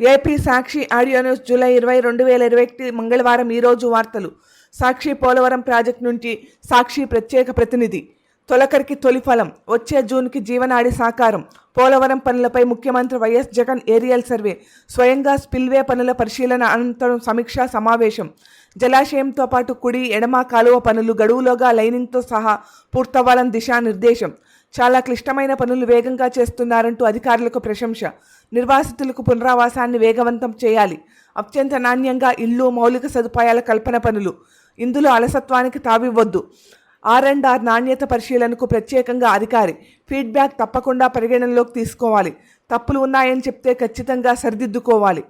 AP సాక్షి audio news July 20, 2021 మంగళవారం. ఈరోజు వార్తలు. సాక్షి పోలవరం ప్రాజెక్టు నుంచి సాక్షి ప్రత్యేక ప్రతినిధి. తొలకరికి తొలి ఫలం. వచ్చే జూన్కి జీవనాడి సాకారం. పోలవరం పనులపై ముఖ్యమంత్రి వైఎస్ జగన్ ఏరియల్ సర్వే. స్వయంగా స్పిల్వే పనుల పరిశీలన అనంతరం సమీక్షా సమావేశం. జలాశయంతో పాటు కుడి ఎడమ కాలువ పనులు గడువులోగా లైనింగ్తో సహా పూర్తవ్వాలని దిశానిర్దేశం. చాలా క్లిష్టమైన పనులు వేగంగా చేస్తున్నారంటూ అధికారులకు ప్రశంస. నిర్వాసితులకు పునరావాసాన్ని వేగవంతం చేయాలి. అత్యంత నాణ్యంగా ఇల్లు, మౌలిక సదుపాయాల కల్పన పనులు. ఇందులో అలసత్వానికి తావివ్వొద్దు. R&R నాణ్యత పరిశీలనకు ప్రత్యేకంగా అధికారి. ఫీడ్బ్యాక్ తప్పకుండా పరిగణనలోకి తీసుకోవాలి. తప్పులు ఉన్నాయని చెప్తే ఖచ్చితంగా సరిదిద్దుకోవాలి.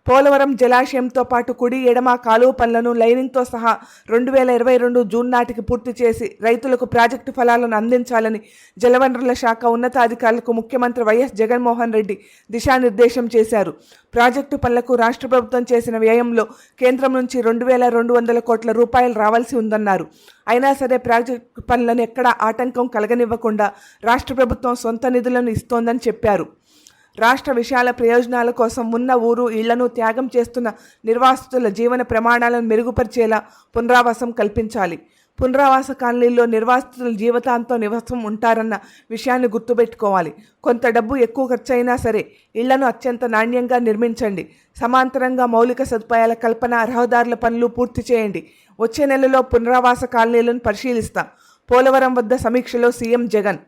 పోలవరం జలాశయంతో పాటు కుడి ఎడమ కాలువ పనులను లైనింగ్తో సహా 2022 జూన్ నాటికి పూర్తి చేసి రైతులకు ప్రాజెక్టు ఫలాలను అందించాలని జలవనరుల శాఖ ఉన్నతాధికారులకు ముఖ్యమంత్రి వైఎస్ జగన్మోహన్ రెడ్డి దిశానిర్దేశం చేశారు. ప్రాజెక్టు పనులకు రాష్ట్ర ప్రభుత్వం చేసిన వ్యయంలో కేంద్రం నుంచి 2,200 కోట్ల రూపాయలు రావాల్సి ఉందన్నారు. అయినా సరే ప్రాజెక్టు పనులను ఎక్కడా ఆటంకం కలగనివ్వకుండా రాష్ట్ర ప్రభుత్వం సొంత నిధులను ఇస్తోందని చెప్పారు. రాష్ట్ర విశాల ప్రయోజనాల కోసం ఉన్న ఊరు ఇళ్లను త్యాగం చేస్తున్న నిర్వాసితుల జీవన ప్రమాణాలను మెరుగుపరిచేలా పునరావాసం కల్పించాలి. పునరావాస కాలనీల్లో నిర్వాసితుల జీవితాంతం నివాసం ఉంటారన్న విషయాన్ని గుర్తుపెట్టుకోవాలి. కొంత డబ్బు ఎక్కువ ఖర్చయినా సరే ఇళ్లను అత్యంత నాణ్యంగా నిర్మించండి. సమాంతరంగా మౌలిక సదుపాయాల కల్పన, రహదారుల పనులు పూర్తి చేయండి. వచ్చే నెలలో పునరావాస కాలనీలను పరిశీలిస్తాం. పోలవరం వద్ద సమీక్షలో సీఎం జగన్.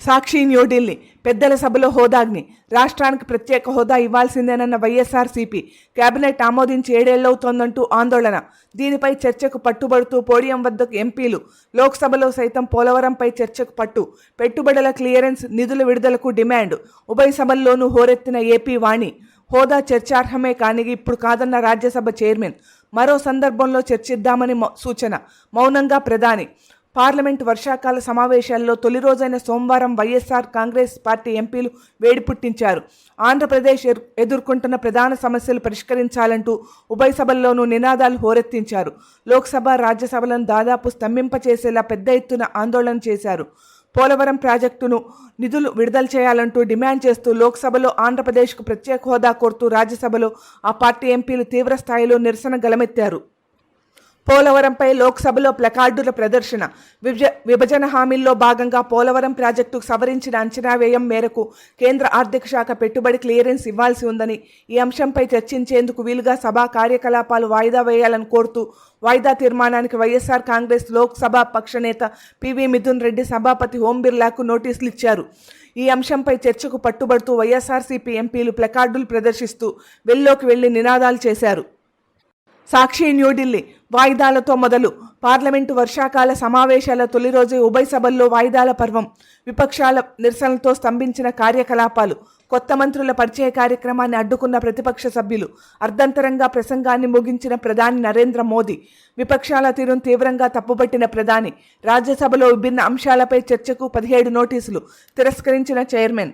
సాక్షి న్యూఢిల్లీ. పెద్దల సభలో హోదాగ్ని. రాష్ట్రానికి ప్రత్యేక హోదా ఇవ్వాల్సిందేనన్న వైఎస్ఆర్సీపీ కేబినెట్ ఆమోదించి 7 ఏళ్లవుతోందంటూ ఆందోళన. దీనిపై చర్చకు పట్టుబడుతూ పోడియం వద్దకు ఎంపీలు. లోక్సభలో సైతం పోలవరంపై చర్చకు పట్టు. పెట్టుబడుల క్లియరెన్స్, నిధుల విడుదలకు డిమాండ్. ఉభయ సభల్లోనూ హోరెత్తిన ఏపీ వాణి. హోదా చర్చార్హమే కానీ ఇప్పుడు కాదన్న రాజ్యసభ చైర్మన్. మరో సందర్భంలో చర్చిద్దామని సూచన. మౌనంగా ప్రధాని. పార్లమెంటు వర్షాకాల సమావేశాల్లో తొలి రోజైన సోమవారం వైఎస్ఆర్ కాంగ్రెస్ పార్టీ ఎంపీలు వేడి పుట్టించారు. ఆంధ్రప్రదేశ్ ఎదుర్కొంటున్న ప్రధాన సమస్యలు పరిష్కరించాలంటూ ఉభయ సభల్లోనూ నినాదాలు హోరెత్తించారు. లోక్సభ, రాజ్యసభలను దాదాపు స్తంభింపచేసేలా పెద్ద ఎత్తున ఆందోళన చేశారు. పోలవరం ప్రాజెక్టును నిధులు విడుదల చేయాలంటూ డిమాండ్ చేస్తూ లోక్సభలో ఆంధ్రప్రదేశ్కు ప్రత్యేక హోదా కోరుతూ రాజ్యసభలో ఆ పార్టీ ఎంపీలు తీవ్ర స్థాయిలో నిరసన గళమెత్తారు. పోలవరంపై లోక్సభలో ప్లకార్డుల ప్రదర్శన. విభజన హామీల్లో భాగంగా పోలవరం ప్రాజెక్టుకు సవరించిన అంచనా వ్యయం మేరకు కేంద్ర ఆర్థిక శాఖ పెట్టుబడి క్లియరెన్స్ ఇవ్వాల్సి ఉందని, ఈ అంశంపై చర్చించేందుకు వీలుగా సభా కార్యకలాపాలు వాయిదా వేయాలని కోరుతూ వాయిదా తీర్మానానికి వైఎస్ఆర్ కాంగ్రెస్ లోక్సభ పక్షనేత పివి మిథున్ రెడ్డి సభాపతి ఓం బిర్లాకు నోటీసులు ఇచ్చారు. ఈ అంశంపై చర్చకు పట్టుబడుతూ వైఎస్ఆర్సీపీ ఎంపీలు ప్లకార్డులు ప్రదర్శిస్తూ వెల్లోకి వెళ్లి నినాదాలు చేశారు. సాక్షి న్యూఢిల్లీ. వాయిదాలతో మొదలు. పార్లమెంటు వర్షాకాల సమావేశాల తొలి రోజు ఉభయ సభల్లో వాయిదాల పర్వం. విపక్షాల నిరసనలతో స్తంభించిన కార్యకలాపాలు. కొత్త మంత్రుల పరిచయ కార్యక్రమాన్ని అడ్డుకున్న ప్రతిపక్ష సభ్యులు. అర్ధంతరంగా ప్రసంగాన్ని ముగించిన ప్రధాని నరేంద్ర మోదీ. విపక్షాల తీరును తీవ్రంగా తప్పుబట్టిన ప్రధాని. రాజ్యసభలో విభిన్న అంశాలపై చర్చకు 17 నోటీసులు. తిరస్కరించిన చైర్మన్.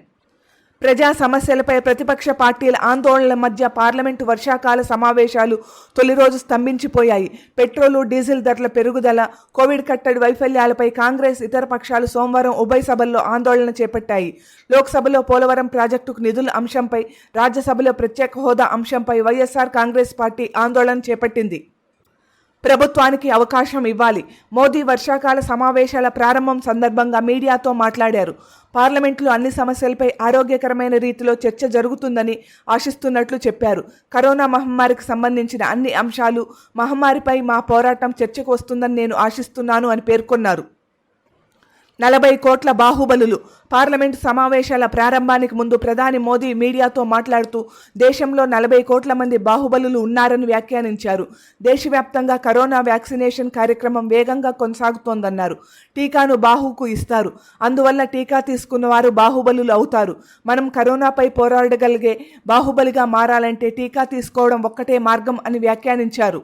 ప్రజా సమస్యలపై ప్రతిపక్ష పార్టీల ఆందోళనల మధ్య పార్లమెంటు వర్షాకాల సమావేశాలు తొలి రోజు స్తంభించిపోయాయి. పెట్రోలు, డీజిల్ ధరల పెరుగుదల, కోవిడ్ కట్టడి వైఫల్యాలపై కాంగ్రెస్, ఇతర పక్షాలు సోమవారం ఉభయ సభల్లో ఆందోళన చేపట్టాయి. లోక్సభలో పోలవరం ప్రాజెక్టుకు నిధుల అంశంపై, రాజ్యసభలో ప్రత్యేక హోదా అంశంపై వైఎస్ఆర్ కాంగ్రెస్ పార్టీ ఆందోళన చేపట్టింది. ప్రభుత్వానికి అవకాశం ఇవ్వాలి. మోదీ వర్షాకాల సమావేశాల ప్రారంభం సందర్భంగా మీడియాతో మాట్లాడారు. పార్లమెంట్లో అన్ని సమస్యలపై ఆరోగ్యకరమైన రీతిలో చర్చ జరుగుతుందని ఆశిస్తున్నట్లు చెప్పారు. కరోనా మహమ్మారికి సంబంధించిన అన్ని అంశాలు, మహమ్మారిపై మా పోరాటం చర్చకు వస్తుందని నేను ఆశిస్తున్నాను అని పేర్కొన్నారు. 40 కోట్ల బాహుబలులు. పార్లమెంటు సమావేశాల ప్రారంభానికి ముందు ప్రధాని మోదీ మీడియాతో మాట్లాడుతూ దేశంలో 40 కోట్ల మంది బాహుబలులు ఉన్నారని వ్యాఖ్యానించారు. దేశవ్యాప్తంగా కరోనా వ్యాక్సినేషన్ కార్యక్రమం వేగంగా కొనసాగుతోందన్నారు. టీకాను బాహుకు ఇస్తారు. అందువల్ల టీకా తీసుకున్న వారు బాహుబలులు అవుతారు. మనం కరోనాపై పోరాడగలిగే బాహుబలిగా మారాలంటే టీకా తీసుకోవడం ఒక్కటే మార్గం అని వ్యాఖ్యానించారు.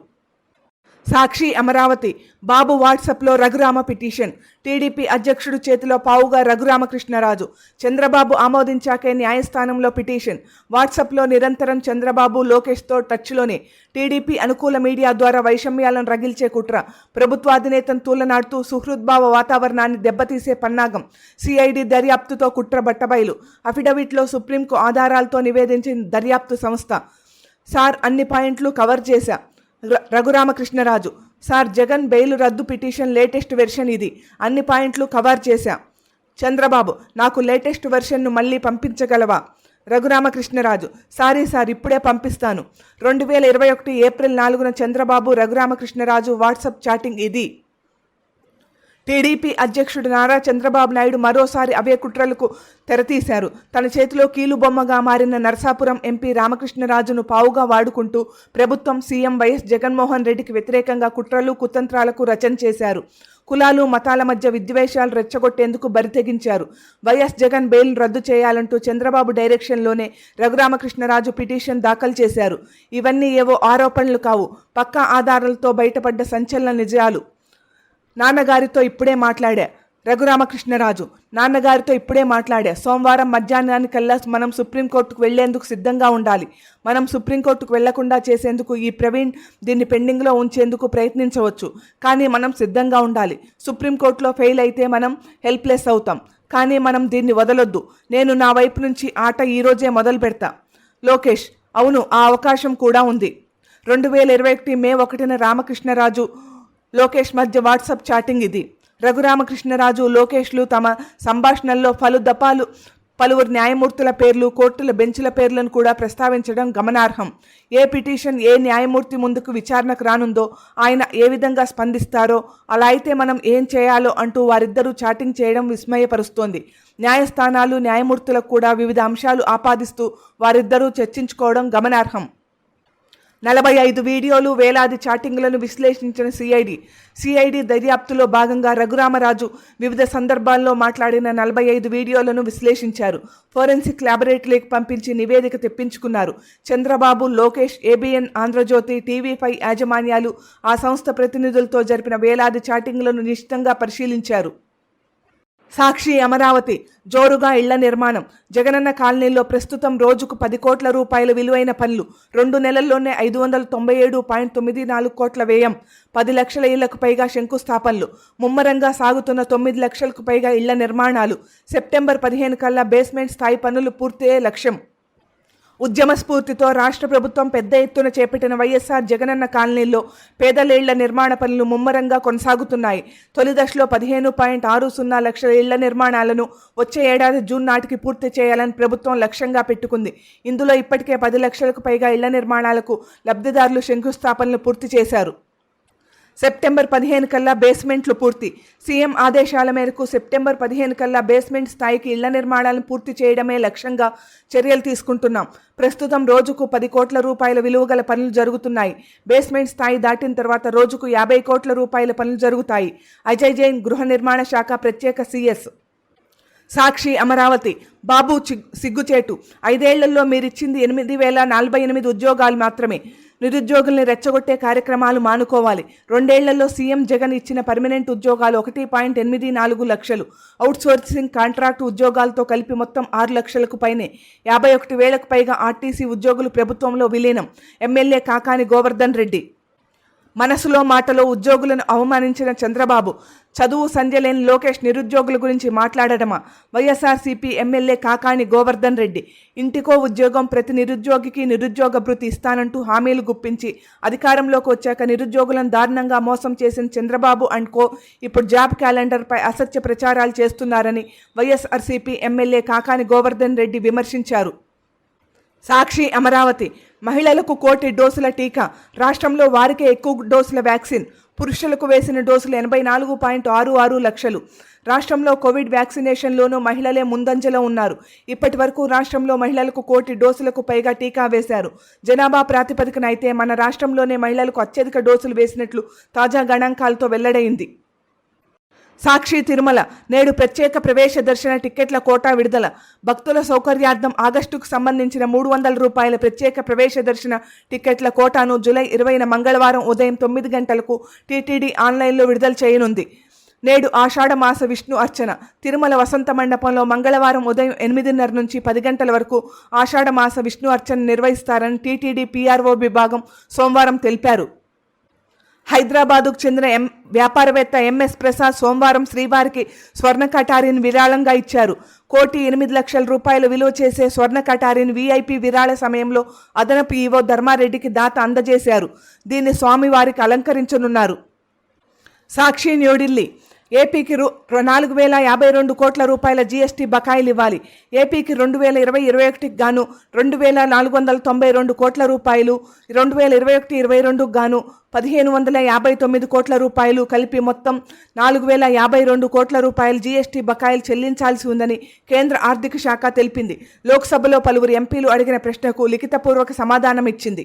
సాక్షి అమరావతి బాబు వాట్సాప్లో రఘురామ పిటిషన్ టీడీపీ అధ్యక్షుడు చేతిలో పావుగా రఘురామకృష్ణరాజు చంద్రబాబు ఆమోదించాకే న్యాయస్థానంలో పిటిషన్ వాట్సాప్లో నిరంతరం చంద్రబాబు లోకేష్తో టచ్లోనే టీడీపీ అనుకూల మీడియా ద్వారా వైషమ్యాలను రగిల్చే కుట్ర ప్రభుత్వాధినేతను తూలనాడుతూ సుహృద్భావ వాతావరణాన్ని దెబ్బతీసే పన్నాగం సిఐడి దర్యాప్తుతో కుట్ర బట్టబయలు అఫిడవిట్లో సుప్రీంకు ఆధారాలతో నివేదించిన దర్యాప్తు సంస్థ సార్ అన్ని పాయింట్లు కవర్ చేశా రఘురామకృష్ణరాజు సార్ జగన్ బెయిల్ రద్దు పిటిషన్ లేటెస్ట్ వెర్షన్ ఇది అన్ని పాయింట్లు కవర్ చేశా చంద్రబాబు నాకు లేటెస్ట్ వెర్షన్ను మళ్ళీ పంపించగలవా రఘురామకృష్ణరాజు సారీ సార్ ఇప్పుడే పంపిస్తాను 2021 ఏప్రిల్ 4న చంద్రబాబు రఘురామకృష్ణరాజు వాట్సాప్ చాటింగ్ ఇది టీడీపీ అధ్యక్షుడు నారా చంద్రబాబు నాయుడు మరోసారి అవే కుట్రలకు తెరతీశారు తన చేతిలో కీలుబొమ్మగా మారిన నరసాపురం ఎంపీ రామకృష్ణరాజును పావుగా వాడుకుంటూ ప్రభుత్వం సీఎం వైఎస్ జగన్మోహన్ రెడ్డికి వ్యతిరేకంగా కుట్రలు కుతంత్రాలకు రచన చేశారు కులాలు మతాల మధ్య విద్వేషాలు రెచ్చగొట్టేందుకు బరితెగించారు వైఎస్ జగన్ బెయిల్ రద్దు చేయాలంటూ చంద్రబాబు డైరెక్షన్లోనే రఘురామకృష్ణరాజు పిటిషన్ దాఖలు చేశారు ఇవన్నీ ఏవో ఆరోపణలు కావు పక్కా ఆధారాలతో బయటపడ్డ సంచలన నిజాలు నాన్నగారితో ఇప్పుడే మాట్లాడా రఘురామకృష్ణరాజు నాన్నగారితో ఇప్పుడే మాట్లాడా సోమవారం మధ్యాహ్నానికల్లా మనం సుప్రీంకోర్టుకు వెళ్లేందుకు సిద్ధంగా ఉండాలి మనం సుప్రీంకోర్టుకు వెళ్లకుండా చేసేందుకు ఈ ప్రవీణ్ దీన్ని పెండింగ్లో ఉంచేందుకు ప్రయత్నించవచ్చు కానీ మనం సిద్ధంగా ఉండాలి సుప్రీంకోర్టులో ఫెయిల్ అయితే మనం హెల్ప్లెస్ అవుతాం కానీ మనం దీన్ని వదలొద్దు నేను నా వైపు నుంచి ఆట ఈరోజే మొదలు పెడతా లోకేష్ అవును ఆ అవకాశం కూడా ఉంది 2021 మే 1న రామకృష్ణరాజు లోకేష్ మధ్య వాట్సాప్ చాటింగ్ ఇది రఘురామకృష్ణరాజు లోకేష్లు తమ సంభాషణల్లో పలువురు న్యాయమూర్తుల పేర్లు కోర్టుల బెంచ్ల పేర్లను కూడా ప్రస్తావించడం గమనార్హం ఏ పిటిషన్ ఏ న్యాయమూర్తి ముందుకు విచారణకు రానుందో ఆయన ఏ విధంగా స్పందిస్తారో అలా అయితే మనం ఏం చేయాలో అంటూ వారిద్దరూ చాటింగ్ చేయడం విస్మయపరుస్తోంది న్యాయస్థానాలు న్యాయమూర్తులకు కూడా వివిధ అంశాలు ఆపాదిస్తూ వారిద్దరూ చర్చించుకోవడం గమనార్హం 45 వీడియోలు వేలాది చాటింగ్లను విశ్లేషించిన సిఐడి దర్యాప్తులో భాగంగా రఘురామరాజు వివిధ సందర్భాల్లో మాట్లాడిన 45 వీడియోలను విశ్లేషించారు ఫోరెన్సిక్ ల్యాబొరేటరీకి పంపించి నివేదిక తెప్పించుకున్నారు చంద్రబాబు లోకేష్ ఏబిఎన్ ఆంధ్రజ్యోతి టీవీ5 యాజమాన్యాలు ఆ సంస్థ ప్రతినిధులతో జరిపిన వేలాది చాటింగ్లను నిశితంగా పరిశీలించారు సాక్షి అమరావతి జోరుగా ఇళ్ల నిర్మాణం జగనన్న కాలనీలో ప్రస్తుతం రోజుకు 10 కోట్ల రూపాయల విలువైన పనులు 2 నెలల్లోనే 597.94 కోట్ల వ్యయం 10 లక్షల ఇళ్లకు పైగా శంకుస్థాపనలు ముమ్మరంగా సాగుతున్న 9 లక్షలకు పైగా ఇళ్ల నిర్మాణాలు సెప్టెంబర్ 15 కల్లా బేస్మెంట్ స్థాయి పనులు పూర్తయ్యే లక్ష్యం ఉద్యమ స్ఫూర్తితో రాష్ట్ర ప్రభుత్వం పెద్ద ఎత్తున చేపట్టిన వైఎస్ఆర్ జగనన్న కాలనీల్లో పేదల ఇళ్ల నిర్మాణ పనులు ముమ్మరంగా కొనసాగుతున్నాయి తొలి దశలో 15.60 లక్షల ఇళ్ల నిర్మాణాలను వచ్చే ఏడాది జూన్ నాటికి పూర్తి చేయాలని ప్రభుత్వం లక్ష్యంగా పెట్టుకుంది ఇందులో ఇప్పటికే 10 లక్షలకు పైగా ఇళ్ల నిర్మాణాలకు లబ్ధిదారులు శంకుస్థాపనలు పూర్తి చేశారు సెప్టెంబర్ 15 కల్లా బేస్మెంట్లు పూర్తి సీఎం ఆదేశాల మేరకు సెప్టెంబర్ 15 కల్లా బేస్మెంట్ స్థాయికి ఇళ్ల నిర్మాణాలను పూర్తి చేయడమే లక్ష్యంగా చర్యలు తీసుకుంటున్నాం ప్రస్తుతం రోజుకు 10 కోట్ల రూపాయల విలువ గల పనులు జరుగుతున్నాయి బేస్మెంట్ స్థాయి దాటిన తర్వాత రోజుకు 50 కోట్ల రూపాయల పనులు జరుగుతాయి అజయ్ జైన్ గృహ నిర్మాణ శాఖ ప్రత్యేక సిఎస్ సాక్షి అమరావతి బాబు సిగ్గుచేటు 5 ఏళ్లలో మీరిచ్చింది 8,048 ఉద్యోగాలు మాత్రమే నిరుద్యోగుల్ని రెచ్చగొట్టే కార్యక్రమాలు మానుకోవాలి 2 ఏళ్లలో సీఎం జగన్ ఇచ్చిన పర్మనెంట్ ఉద్యోగాలు 1.84 లక్షలు అవుట్సోర్సింగ్ కాంట్రాక్టు ఉద్యోగాలతో కలిపి మొత్తం 6 లక్షలకు పైనే 51,000కు పైగా ఆర్టీసీ ఉద్యోగులు ప్రభుత్వంలో విలీనం ఎమ్మెల్యే కాకాని గోవర్ధన్ రెడ్డి మనసులో మాటలో ఉద్యోగులను అవమానించిన చంద్రబాబు చదువు సంధ్య లేని లోకేష్ నిరుద్యోగుల గురించి మాట్లాడడమా వైఎస్ఆర్సీపీ ఎమ్మెల్యే కాకాని గోవర్ధన్ రెడ్డి ఇంటికో ఉద్యోగం ప్రతి నిరుద్యోగికి నిరుద్యోగ భృతి ఇస్తానంటూ హామీలు గుప్పించి అధికారంలోకి వచ్చాక నిరుద్యోగులను దారుణంగా మోసం చేసిన చంద్రబాబు అండ్ కో ఇప్పుడు జాబ్ క్యాలెండర్పై అసత్య ప్రచారాలు చేస్తున్నారని వైఎస్ఆర్సీపీ ఎమ్మెల్యే కాకాని గోవర్ధన్ రెడ్డి విమర్శించారు సాక్షి అమరావతి మహిళలకు 1 కోటి డోసుల టీకా రాష్ట్రంలో వారికే ఎక్కువ డోసుల వ్యాక్సిన్ పురుషులకు వేసిన డోసులు 84.66 లక్షలు రాష్ట్రంలో కోవిడ్ వ్యాక్సినేషన్లోనూ మహిళలే ముందంజలో ఉన్నారు ఇప్పటి వరకు రాష్ట్రంలో మహిళలకు 1 కోటి డోసులకు పైగా టీకా వేశారు జనాభా ప్రాతిపదికన అయితే మన రాష్ట్రంలోనే మహిళలకు అత్యధిక డోసులు వేసినట్లు తాజా గణాంకాలతో వెల్లడైంది సాక్షి తిరుమల నేడు ప్రత్యేక ప్రవేశ దర్శన టిక్కెట్ల కోటా విడుదల. భక్తుల సౌకర్యార్థం ఆగస్టుకు సంబంధించిన రూ. 300 ప్రత్యేక ప్రవేశ దర్శన టిక్కెట్ల కోటాను జూలై 20న మంగళవారం ఉదయం 9 గంటలకు టీటీడీ ఆన్లైన్లో విడుదల చేయనుంది. నేడు ఆషాఢ మాస విష్ణు అర్చన. తిరుమల వసంత మండపంలో మంగళవారం ఉదయం 8:30 నుంచి 10 గంటల వరకు ఆషాఢ మాస విష్ణు అర్చన నిర్వహిస్తారని టీటీడీ పీఆర్ఓ విభాగం సోమవారం తెలిపారు. హైదరాబాదుకు చెందిన వ్యాపారవేత్త ఎంఎస్ ప్రసాద్ సోమవారం శ్రీవారికి స్వర్ణ కటారిని విరాళంగా ఇచ్చారు. ₹1,08,00,000 విలువ చేసే స్వర్ణ కటారిని వీఐపీ విరాళ సమయంలో అదనపు ఈవో ధర్మారెడ్డికి దాత అందజేశారు. దీన్ని స్వామివారికి అలంకరించనున్నారు. సాక్షి న్యూఢిల్లీ ఏపీకి ₹4,052 కోట్ల జీఎస్టీ బకాయిలు ఇవ్వాలి. ఏపీకి 2020-21 గాను ₹2,492 కోట్ల, 2021-22 గాను ₹1,559 కోట్ల కలిపి మొత్తం ₹4,052 కోట్ల జీఎస్టీ బకాయిలు చెల్లించాల్సి ఉందని కేంద్ర ఆర్థిక శాఖ తెలిపింది. లోక్సభలో పలువురు ఎంపీలు అడిగిన ప్రశ్నకు లిఖితపూర్వక సమాధానం ఇచ్చింది.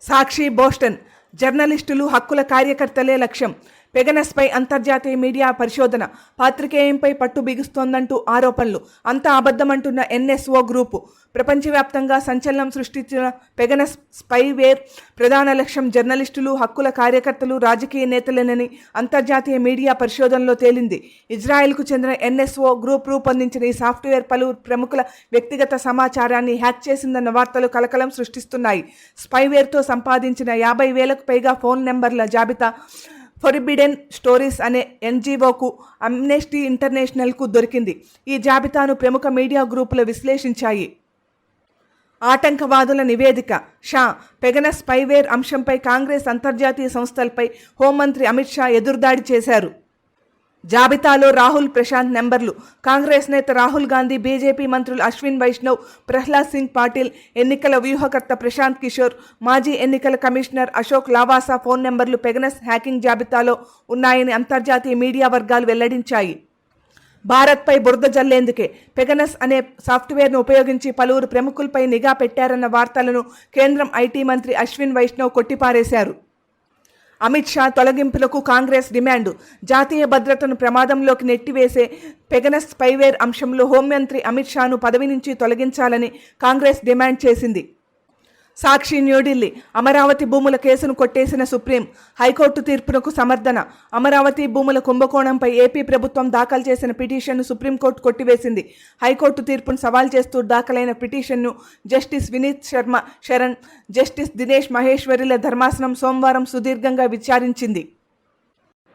సాక్షి బోస్టన్ జర్నలిస్టులు, హక్కుల కార్యకర్తలే లక్ష్యం. పెగనస్పై అంతర్జాతీయ మీడియా పరిశోధన. పాత్రికేయంపై పట్టు బిగుస్తోందంటూ ఆరోపణలు. అంతా అబద్ధమంటున్న ఎన్ఎస్ఓ గ్రూపు. ప్రపంచవ్యాప్తంగా సంచలనం సృష్టించిన పెగనస్ స్పైవేర్ ప్రధాన లక్ష్యం జర్నలిస్టులు, హక్కుల కార్యకర్తలు, రాజకీయ నేతలేనని అంతర్జాతీయ మీడియా పరిశోధనలో తేలింది. ఇజ్రాయెల్కు చెందిన ఎన్ఎస్ఓ గ్రూప్ రూపొందించిన ఈ సాఫ్ట్వేర్ పలువురు ప్రముఖుల వ్యక్తిగత సమాచారాన్ని హ్యాక్ చేసిందన్న వార్తలు కలకలం సృష్టిస్తున్నాయి. స్పైవేర్తో సంపాదించిన 50,000కు పైగా ఫోన్ నెంబర్ల జాబితా ఫోర్బిడెన్ స్టోరీస్ అనే ఎన్జీఓకు, అమ్నెస్టీ ఇంటర్నేషనల్కు దొరికింది. ఈ జాబితాను ప్రముఖ మీడియా గ్రూపులు విశ్లేషించాయి. ఆటంకవాదుల నివేదిక. పెగనస్ స్పైవేర్ అంశంపై కాంగ్రెస్, అంతర్జాతీయ సంస్థలపై హోంమంత్రి అమిత్ షా ఎదురుదాడి చేశారు. జాబితాలో రాహుల్, ప్రశాంత్ నెంబర్లు. కాంగ్రెస్ నేత రాహుల్ గాంధీ, బీజేపీ మంత్రులు అశ్విన్ వైష్ణవ్, ప్రహ్లాద్ సింగ్ పాటిల్, ఎన్నికల వ్యూహకర్త ప్రశాంత్ కిషోర్, మాజీ ఎన్నికల కమిషనర్ అశోక్ లావాసా ఫోన్ నెంబర్లు పెగనస్ హ్యాకింగ్ జాబితాలో ఉన్నాయని అంతర్జాతీయ మీడియా వర్గాలు వెల్లడించాయి. భారత్పై బురద జల్లేందుకే పెగనస్ అనే సాఫ్ట్వేర్ను ఉపయోగించి పలువురు ప్రముఖులపై నిఘా పెట్టారన్న వార్తలను కేంద్రం ఐటీ మంత్రి అశ్విన్ వైష్ణవ్ కొట్టిపారేశారు. అమిత్ షా తొలగింపులకు కాంగ్రెస్ డిమాండు. జాతీయ భద్రతను ప్రమాదంలోకి నెట్టివేసే పెగనస్ స్పైవేర్ అంశంలో హోంమంత్రి అమిత్ షాను పదవి నుంచి తొలగించాలని కాంగ్రెస్ డిమాండ్ చేసింది. సాక్షి న్యూఢిల్లీ అమరావతి భూముల కేసును కొట్టేసిన సుప్రీం. హైకోర్టు తీర్పునకు సమర్థన. అమరావతి భూముల కుంభకోణంపై ఏపీ ప్రభుత్వం దాఖలు చేసిన పిటిషన్ను సుప్రీంకోర్టు కొట్టివేసింది. హైకోర్టు తీర్పును సవాల్ చేస్తూ దాఖలైన పిటిషన్ను జస్టిస్ వినీత్ శరణ్, జస్టిస్ దినేష్ మహేశ్వరిల ధర్మాసనం సోమవారం సుదీర్ఘంగా విచారించింది.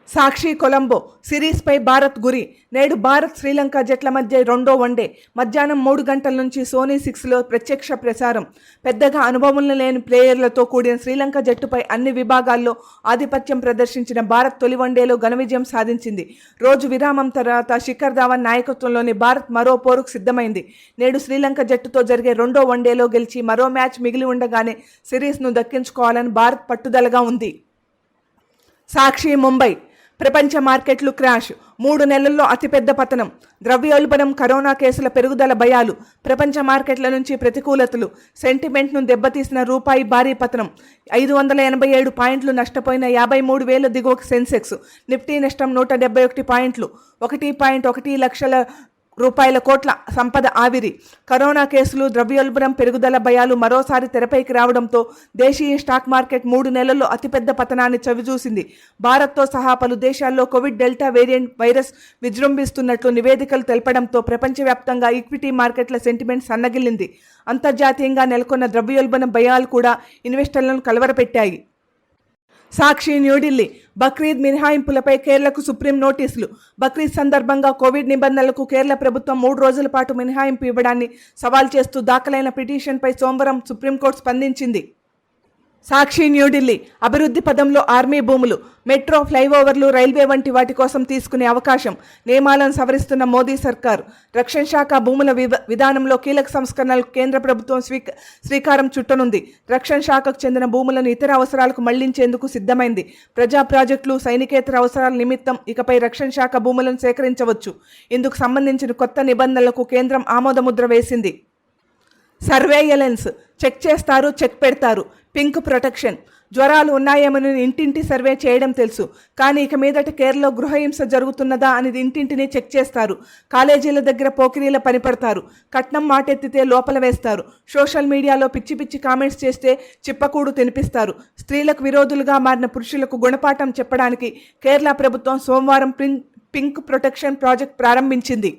సాక్షి కొలంబో సిరీస్పై భారత్ గురి. నేడు భారత్, శ్రీలంక జట్ల మధ్య రెండో వన్డే. మధ్యాహ్నం 3 గంటల నుంచి సోనీ 6లో ప్రత్యక్ష ప్రసారం. పెద్దగా అనుభవం లేని ప్లేయర్లతో కూడిన శ్రీలంక జట్టుపై అన్ని విభాగాల్లో ఆధిపత్యం ప్రదర్శించిన భారత్ తొలి వన్డేలో ఘన విజయం సాధించింది. రోజు విరామం తర్వాత శిఖర్ ధావన్ నాయకత్వంలోని భారత్ మరో పోరుకు సిద్ధమైంది. నేడు శ్రీలంక జట్టుతో జరిగే రెండో వన్డేలో గెలిచి మరో మ్యాచ్ మిగిలి ఉండగానే సిరీస్ను దక్కించుకోవాలని భారత్ పట్టుదలగా ఉంది. సాక్షి ముంబై ప్రపంచ మార్కెట్లు క్రాష్. 3 నెలల్లో అతిపెద్ద పతనం. ద్రవ్యోల్బణం, కరోనా కేసుల పెరుగుదల భయాలు. ప్రపంచ మార్కెట్ల నుంచి ప్రతికూలతలు. సెంటిమెంట్ను దెబ్బతీసిన రూపాయి భారీ పతనం. 587 పాయింట్లు నష్టపోయిన 53,000 దిగువకు సెన్సెక్స్. నిఫ్టీ నష్టం 171 పాయింట్లు. 1.1 లక్షల కోట్ల సంపద ఆవిరి. కరోనా కేసులు, ద్రవ్యోల్బణం పెరుగుదల భయాలు మరోసారి తెరపైకి రావడంతో దేశీయ స్టాక్ మార్కెట్ 3 నెలల్లో అతిపెద్ద పతనాన్ని చవిచూసింది. భారత్తో సహా పలు దేశాల్లో కోవిడ్ డెల్టా వేరియంట్ వైరస్ విజృంభిస్తున్నట్లు నివేదికలు తెలపడంతో ప్రపంచవ్యాప్తంగా ఈక్విటీ మార్కెట్ల సెంటిమెంట్ సన్నగిల్లింది. అంతర్జాతీయంగా నెలకొన్న ద్రవ్యోల్బణం భయాలు కూడా ఇన్వెస్టర్లను కలవరపెట్టాయి. సాక్షి న్యూఢిల్లీ బక్రీద్ మినహాయింపులపై కేరళకు సుప్రీం నోటీసులు. బక్రీద్ సందర్భంగా కోవిడ్ నిబంధనలకు కేరళ ప్రభుత్వం 3 రోజుల పాటు మినహాయింపు ఇవ్వడాన్ని సవాల్ చేస్తూ దాఖలైన పిటిషన్పై సోమవారం సుప్రీంకోర్టు స్పందించింది. సాక్షి న్యూఢిల్లీ అభివృద్ధి పదంలో ఆర్మీ భూములు. మెట్రో, ఫ్లైఓవర్లు, రైల్వే వంటి వాటి కోసం తీసుకునే అవకాశం. నియమాలను సవరిస్తున్న మోదీ సర్కార్. రక్షణ శాఖ భూముల విధానంలో కీలక సంస్కరణలకు కేంద్ర ప్రభుత్వం శ్రీకారం చుట్టనుంది. రక్షణ శాఖకు చెందిన భూములను ఇతర అవసరాలకు మళ్లించేందుకు సిద్ధమైంది. ప్రజా ప్రాజెక్టులు, సైనికేతర అవసరాల నిమిత్తం ఇకపై రక్షణ శాఖ భూములను సేకరించవచ్చు. ఇందుకు సంబంధించిన కొత్త నిబంధనలకు కేంద్రం ఆమోదముద్ర వేసింది. సర్వేయలెన్స్ చెక్ చేస్తారు, చెక్ పెడతారు. Pink protection. జ్వరాలు ఉన్నాయేమని ఇంటింటి సర్వే చేయడం తెలుసు. కానీ ఇక మీదట కేరళలో గృహహింస జరుగుతున్నదా అనేది ఇంటింటిని చెక్ చేస్తారు. కాలేజీల దగ్గర పోకిరీల పనిపడతారు. కట్నం మాటెత్తితే లోపల వేస్తారు. సోషల్ మీడియాలో పిచ్చి పిచ్చి కామెంట్స్ చేస్తే చిప్పకూడు తినిపిస్తారు. స్త్రీలకు విరోధులుగా మారిన పురుషులకు గుణపాఠం చెప్పడానికి కేరళ ప్రభుత్వం సోమవారం పింక్ ప్రొటెక్షన్ ప్రాజెక్ట్ ప్రారంభించింది.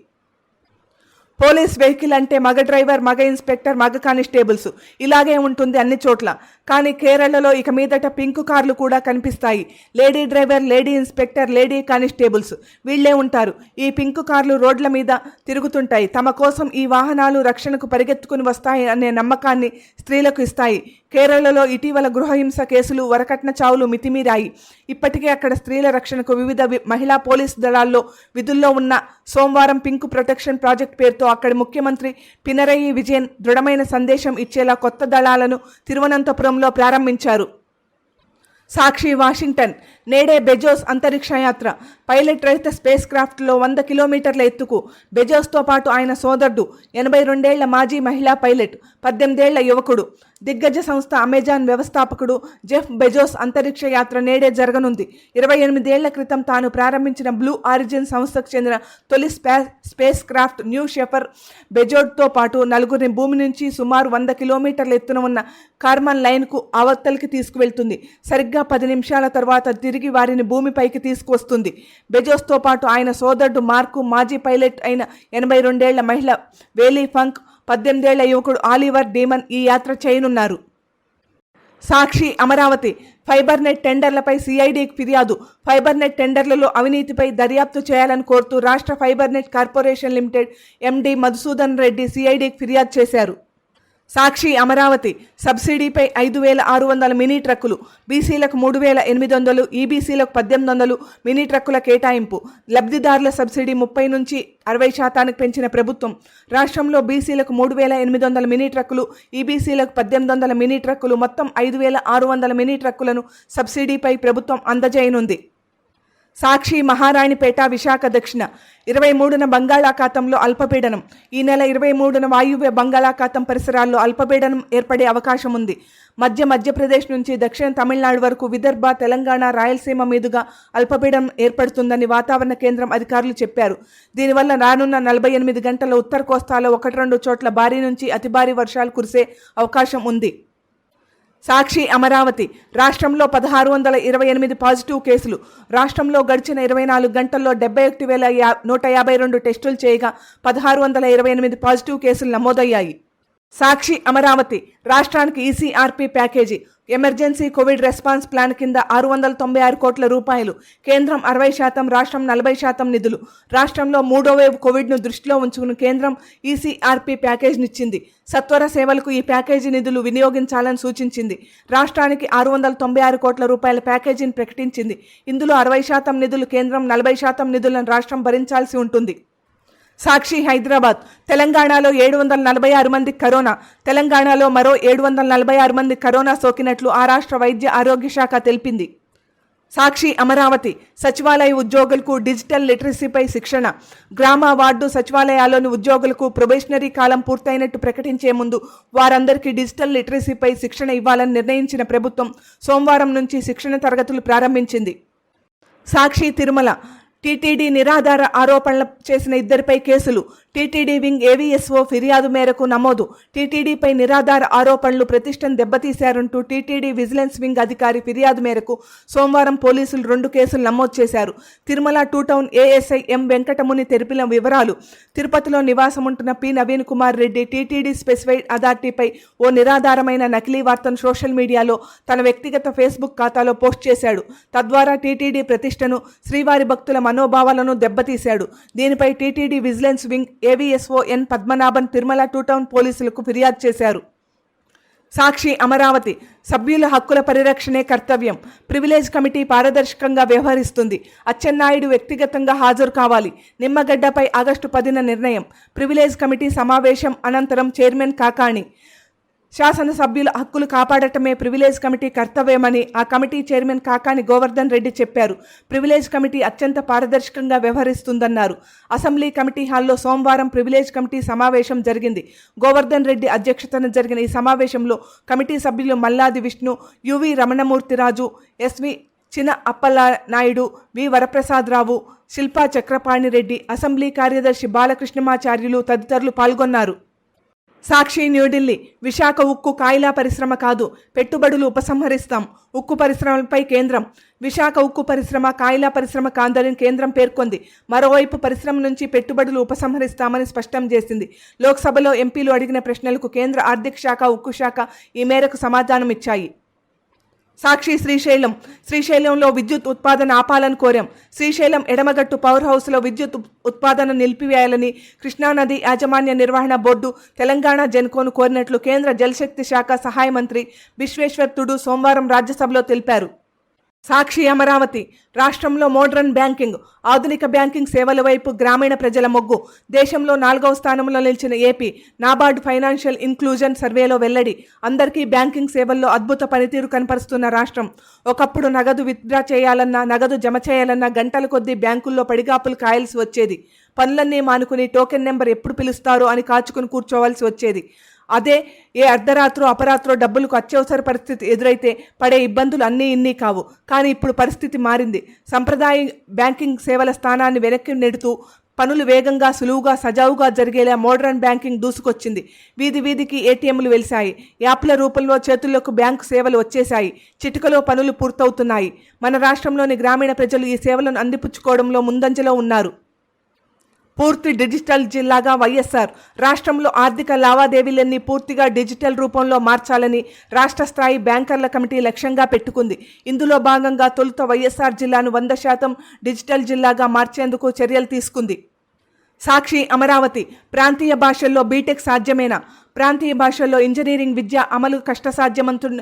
పోలీస్ వెహికల్ అంటే మగ డ్రైవర్, మగ ఇన్స్పెక్టర్, మగ కానిస్టేబుల్స్ ఇలాగే ఉంటుంది అన్ని చోట్ల. కానీ కేరళలో ఇక మీదట పింక్ కార్లు కూడా కనిపిస్తాయి. Lady driver, lady inspector, lady constables వీళ్లే ఉంటారు. ఈ పింక్ కార్లు రోడ్ల మీద తిరుగుతుంటాయి. తమ కోసం ఈ వాహనాలు రక్షణకు పరిగెత్తుకుని వస్తాయి అనే నమ్మకాన్ని స్త్రీలకు ఇస్తాయి. కేరళలో ఇటీవల గృహహింస కేసులు, వరకట్న చావులు మితిమీరాయి. ఇప్పటికే అక్కడ స్త్రీల రక్షణకు వివిధ మహిళా పోలీసు దళాల్లో విధుల్లో ఉన్న సోమవారం పింక్ ప్రొటెక్షన్ ప్రాజెక్ట్ పేరుతో అక్కడి ముఖ్యమంత్రి పినరయి విజయన్ దృఢమైన సందేశం ఇచ్చేలా కొత్త దళాలను తిరువనంతపురంలో ప్రారంభించారు. సాక్షి వాషింగ్టన్ నేడే బెజోస్ అంతరిక్ష యాత్ర. పైలట్ రహిత స్పేస్ క్రాఫ్ట్లో 100 కిలోమీటర్ల ఎత్తుకు బెజోస్తో పాటు ఆయన సోదరుడు 82 ఏళ్ల మాజీ మహిళా పైలట్, 18 ఏళ్ల యువకుడు, దిగ్గజ సంస్థ అమెజాన్ వ్యవస్థాపకుడు జెఫ్ బెజోస్ అంతరిక్ష యాత్ర నేడే జరగనుంది. 28 ఏళ్ల క్రితం తాను ప్రారంభించిన బ్లూ ఆరిజిన్ సంస్థకు చెందిన తొలి స్పేస్ క్రాఫ్ట్ న్యూ షెఫర్ బెజోస్తో పాటు నలుగురిని భూమి నుంచి సుమారు 100 కిలోమీటర్ల ఎత్తున ఉన్న కార్మన్ లైన్కు అవతలికి తీసుకువెళ్తుంది. సరిగ్గా 10 నిమిషాల తర్వాత తిరిగి వారిని భూమిపైకి తీసుకువస్తుంది. బెజోస్తో పాటు ఆయన సోదరుడు మార్కు, మాజీ పైలట్ అయిన 82 ఏళ్ల మహిళ వేలీ ఫంక్, 18 ఏళ్ల యువకుడు ఆలివర్ డీమన్ ఈ యాత్ర చేయనున్నారు. సాక్షి అమరావతి ఫైబర్ నెట్ టెండర్లపై సిఐడికి ఫిర్యాదు. ఫైబర్ నెట్ టెండర్లలో అవినీతిపై దర్యాప్తు చేయాలని కోరుతూ రాష్ట్ర fibre net corporation limited MD Madhusudan Reddy సిఐడికి ఫిర్యాదు చేశారు. సాక్షి అమరావతి సబ్సిడీపై 5,600 మినీ ట్రక్కులు, బీసీలకు 3,800, ఈబీసీలకు 1,800 మినీ ట్రక్కుల కేటాయింపు. లబ్ధిదారుల సబ్సిడీ 30 నుంచి 60% పెంచిన ప్రభుత్వం రాష్ట్రంలో బీసీలకు 3,800 మినీ ట్రక్కులు, ఈబీసీలకు 1,800 మినీ ట్రక్కులు, మొత్తం 5,600 మినీ ట్రక్కులను సబ్సిడీపై ప్రభుత్వం అందజేయనుంది. సాక్షి మహారాణిపేట విశాఖ దక్షిణ 23న బంగాళాఖాతంలో అల్పపీడనం. ఈ నెల 23న వాయువ్య బంగాళాఖాతం పరిసరాల్లో అల్పపీడనం ఏర్పడే అవకాశం ఉంది. మధ్యప్రదేశ్ నుంచి దక్షిణ తమిళనాడు వరకు విదర్భ, తెలంగాణ, రాయలసీమ మీదుగా అల్పపీడనం ఏర్పడుతుందని వాతావరణ కేంద్రం అధికారులు చెప్పారు. దీనివల్ల రానున్న 48 గంటల ఉత్తర కోస్తాలో 1-2 చోట్ల భారీ నుంచి అతి భారీ వర్షాలు కురిసే అవకాశం ఉంది. సాక్షి అమరావతి రాష్ట్రంలో 1,628 పాజిటివ్ కేసులు. రాష్ట్రంలో గడిచిన 24 గంటల్లో 71,152 టెస్టులు చేయగా 1,628 పాజిటివ్ కేసులు నమోదయ్యాయి. సాక్షి అమరావతి రాష్ట్రానికి ECRP package. Emergency COVID response plan కింద 696 కోట్ల రూపాయలు. కేంద్రం 60%, రాష్ట్రం 40% నిధులు. రాష్ట్రంలో 3వ వేవ్ కోవిడ్ను దృష్టిలో ఉంచుకుని కేంద్రం ఈసీఆర్పీ ప్యాకేజీనిచ్చింది. సత్వర సేవలకు ఈ ప్యాకేజీ నిధులు వినియోగించాలని సూచించింది. రాష్ట్రానికి 696 కోట్ల రూపాయల ప్యాకేజీని ప్రకటించింది. ఇందులో 60% నిధులు కేంద్రం, 40% నిధులను రాష్ట్రం భరించాల్సి ఉంటుంది. సాక్షి హైదరాబాద్ తెలంగాణలో 746 మందికి కరోనా. తెలంగాణలో మరో 746 మంది కరోనా సోకినట్లు ఆ రాష్ట్ర వైద్య ఆరోగ్య శాఖ తెలిపింది. సాక్షి అమరావతి సచివాలయ ఉద్యోగులకు డిజిటల్ లిటరసీపై శిక్షణ. గ్రామ, వార్డు సచివాలయాల్లోని ఉద్యోగులకు ప్రొబేషనరీ కాలం పూర్తయినట్టు ప్రకటించే ముందు వారందరికీ డిజిటల్ లిటరసీపై శిక్షణ ఇవ్వాలని నిర్ణయించిన ప్రభుత్వం సోమవారం నుంచి శిక్షణ తరగతులు ప్రారంభించింది. సాక్షి తిరుమల టీటీడీ నిరాధార ఆరోపణలు చేసిన 2పై కేసులు. టీటీడీ వింగ్ ఏవీఎస్ఓ ఫిర్యాదు మేరకు నమోదు. టీటీడీపై నిరాధార ఆరోపణలు ప్రతిష్టను దెబ్బతీశారంటూ టీటీడీ విజిలెన్స్ వింగ్ అధికారి ఫిర్యాదు మేరకు సోమవారం పోలీసులు 2 కేసులు నమోదు చేశారు. Tirumala 2 town ASI M Venkatamuni తెలిపిన వివరాలు. తిరుపతిలో నివాసముంటున్న P Naveen Kumar Reddy TTD specified అథారిటీపై ఓ నిరాధారమైన నకిలీ వార్తను సోషల్ మీడియాలో తన వ్యక్తిగత ఫేస్బుక్ ఖాతాలో పోస్ట్ చేశాడు. తద్వారా టీటీడీ ప్రతిష్టను, శ్రీవారి భక్తుల మనోభావాలను దెబ్బతీశాడు. దీనిపై టీటీడీ విజిలెన్స్ వింగ్ ఏవీఎస్ఓ ఎన్ పద్మనాభన్ తిరుమల 2 టౌన్ పోలీసులకు ఫిర్యాదు చేశారు. సాక్షి అమరావతి సభ్యుల హక్కుల పరిరక్షణే కర్తవ్యం. ప్రివిలేజ్ కమిటీ పారదర్శకంగా వ్యవహరిస్తుంది. అచ్చెన్నాయుడు వ్యక్తిగతంగా హాజరు కావాలి. నిమ్మగడ్డపై ఆగస్టు 10న నిర్ణయం. ప్రివిలేజ్ కమిటీ సమావేశం అనంతరం చైర్మన్ కాకాణి. శాసనసభ్యుల హక్కులు కాపాడటమే ప్రివిలేజ్ కమిటీ కర్తవ్యమని ఆ కమిటీ చైర్మన్ కాకాని గోవర్ధన్ రెడ్డి చెప్పారు. ప్రివిలేజ్ కమిటీ అత్యంత పారదర్శకంగా వ్యవహరిస్తుందన్నారు. అసెంబ్లీ కమిటీ హాల్లో సోమవారం ప్రివిలేజ్ కమిటీ సమావేశం జరిగింది. గోవర్ధన్ రెడ్డి అధ్యక్షతన జరిగిన ఈ సమావేశంలో కమిటీ సభ్యులు మల్లాది విష్ణు, యువి రమణమూర్తిరాజు, ఎస్వి చిన అప్పలనాయుడు, వి వరప్రసాదరావు, శిల్పా చక్రపాణిరెడ్డి, అసెంబ్లీ కార్యదర్శి బాలకృష్ణమాచార్యులు తదితరులు పాల్గొన్నారు. సాక్షి, న్యూఢిల్లీ. విశాఖ ఉక్కు కాయిలా పరిశ్రమ కాదు, పెట్టుబడులు ఉపసంహరిస్తాం. ఉక్కు పరిశ్రమలపై కేంద్రం. విశాఖ ఉక్కు పరిశ్రమ కాయిలా పరిశ్రమ కాదని కేంద్రం పేర్కొంది. మరోవైపు పరిశ్రమ నుంచి పెట్టుబడులు ఉపసంహరిస్తామని స్పష్టం చేసింది. లోక్సభలో ఎంపీలు అడిగిన ప్రశ్నలకు కేంద్ర ఆర్థిక శాఖ, ఉక్కు శాఖ ఈ మేరకు సమాధానమిచ్చాయి. సాక్షి, శ్రీశైలంలో విద్యుత్ ఉత్పాదన ఆపాలని కోరాం. శ్రీశైలం ఎడమగట్టు పవర్ హౌస్లో విద్యుత్ ఉత్పాదన నిలిపివేయాలని కృష్ణానది యాజమాన్య నిర్వహణ బోర్డు, తెలంగాణ జెన్కోను కోరినట్లు కేంద్ర జలశక్తి శాఖ సహాయ మంత్రి విశ్వేశ్వర్ తుడు సోమవారం రాజ్యసభలో తెలిపారు. సాక్షి, అమరావతి. రాష్ట్రంలో మోడ్రన్ బ్యాంకింగ్, ఆధునిక బ్యాంకింగ్ సేవల వైపు గ్రామీణ ప్రజల మొగ్గు. దేశంలో 4వ స్థానంలో నిలిచిన ఏపీ నాబార్డ్ ఫైనాన్షియల్ ఇన్క్లూజన్ సర్వేలో వెల్లడి. అందరికీ బ్యాంకింగ్ సేవల్లో అద్భుత పనితీరు కనపరుస్తున్న రాష్ట్రం. ఒకప్పుడు నగదు విత్డ్రా చేయాలన్నా, నగదు జమ చేయాలన్నా గంటల కొద్దీ బ్యాంకుల్లో పడిగాపులు కాయాల్సి వచ్చేది. పనులన్నీ మానుకుని టోకెన్ నెంబర్ ఎప్పుడు పిలుస్తారో అని కాచుకుని కూర్చోవలసి వచ్చేది. అదే ఏ అర్ధరాత్రో అపరాత్రో డబ్బులకు అత్యవసర పరిస్థితి ఎదురైతే పడే ఇబ్బందులు అన్నీ ఇన్ని కావు. కానీ ఇప్పుడు పరిస్థితి మారింది. సంప్రదాయ బ్యాంకింగ్ సేవల స్థానాన్ని వెనక్కి నెడుతూ పనులు వేగంగా, సులువుగా, సజావుగా జరిగేలా మోడ్రన్ బ్యాంకింగ్ దూసుకొచ్చింది. వీధి వీధికి ఏటీఎంలు వెలిశాయి. యాప్ల రూపంలో చేతుల్లోకి బ్యాంకు సేవలు వచ్చేశాయి. చిటికలో పనులు పూర్తవుతున్నాయి. మన రాష్ట్రంలోని గ్రామీణ ప్రజలు ఈ సేవలను అందిపుచ్చుకోవడంలో ముందంజలో ఉన్నారు. పూర్తి డిజిటల్ జిల్లాగా వైఎస్ఆర్. రాష్ట్రంలో ఆర్థిక లావాదేవీలన్నీ పూర్తిగా డిజిటల్ రూపంలో మార్చాలని రాష్ట్ర స్థాయి బ్యాంకర్ల కమిటీ లక్ష్యంగా పెట్టుకుంది. ఇందులో భాగంగా తొలుత వైఎస్ఆర్ జిల్లాను 100% డిజిటల్ జిల్లాగా మార్చేందుకు చర్యలు తీసుకుంది. సాక్షి, అమరావతి. ప్రాంతీయ భాషల్లో బీటెక్ సాధ్యమేనా? ప్రాంతీయ భాషల్లో ఇంజనీరింగ్ విద్య అమలు కష్టసాధ్యమంటున్న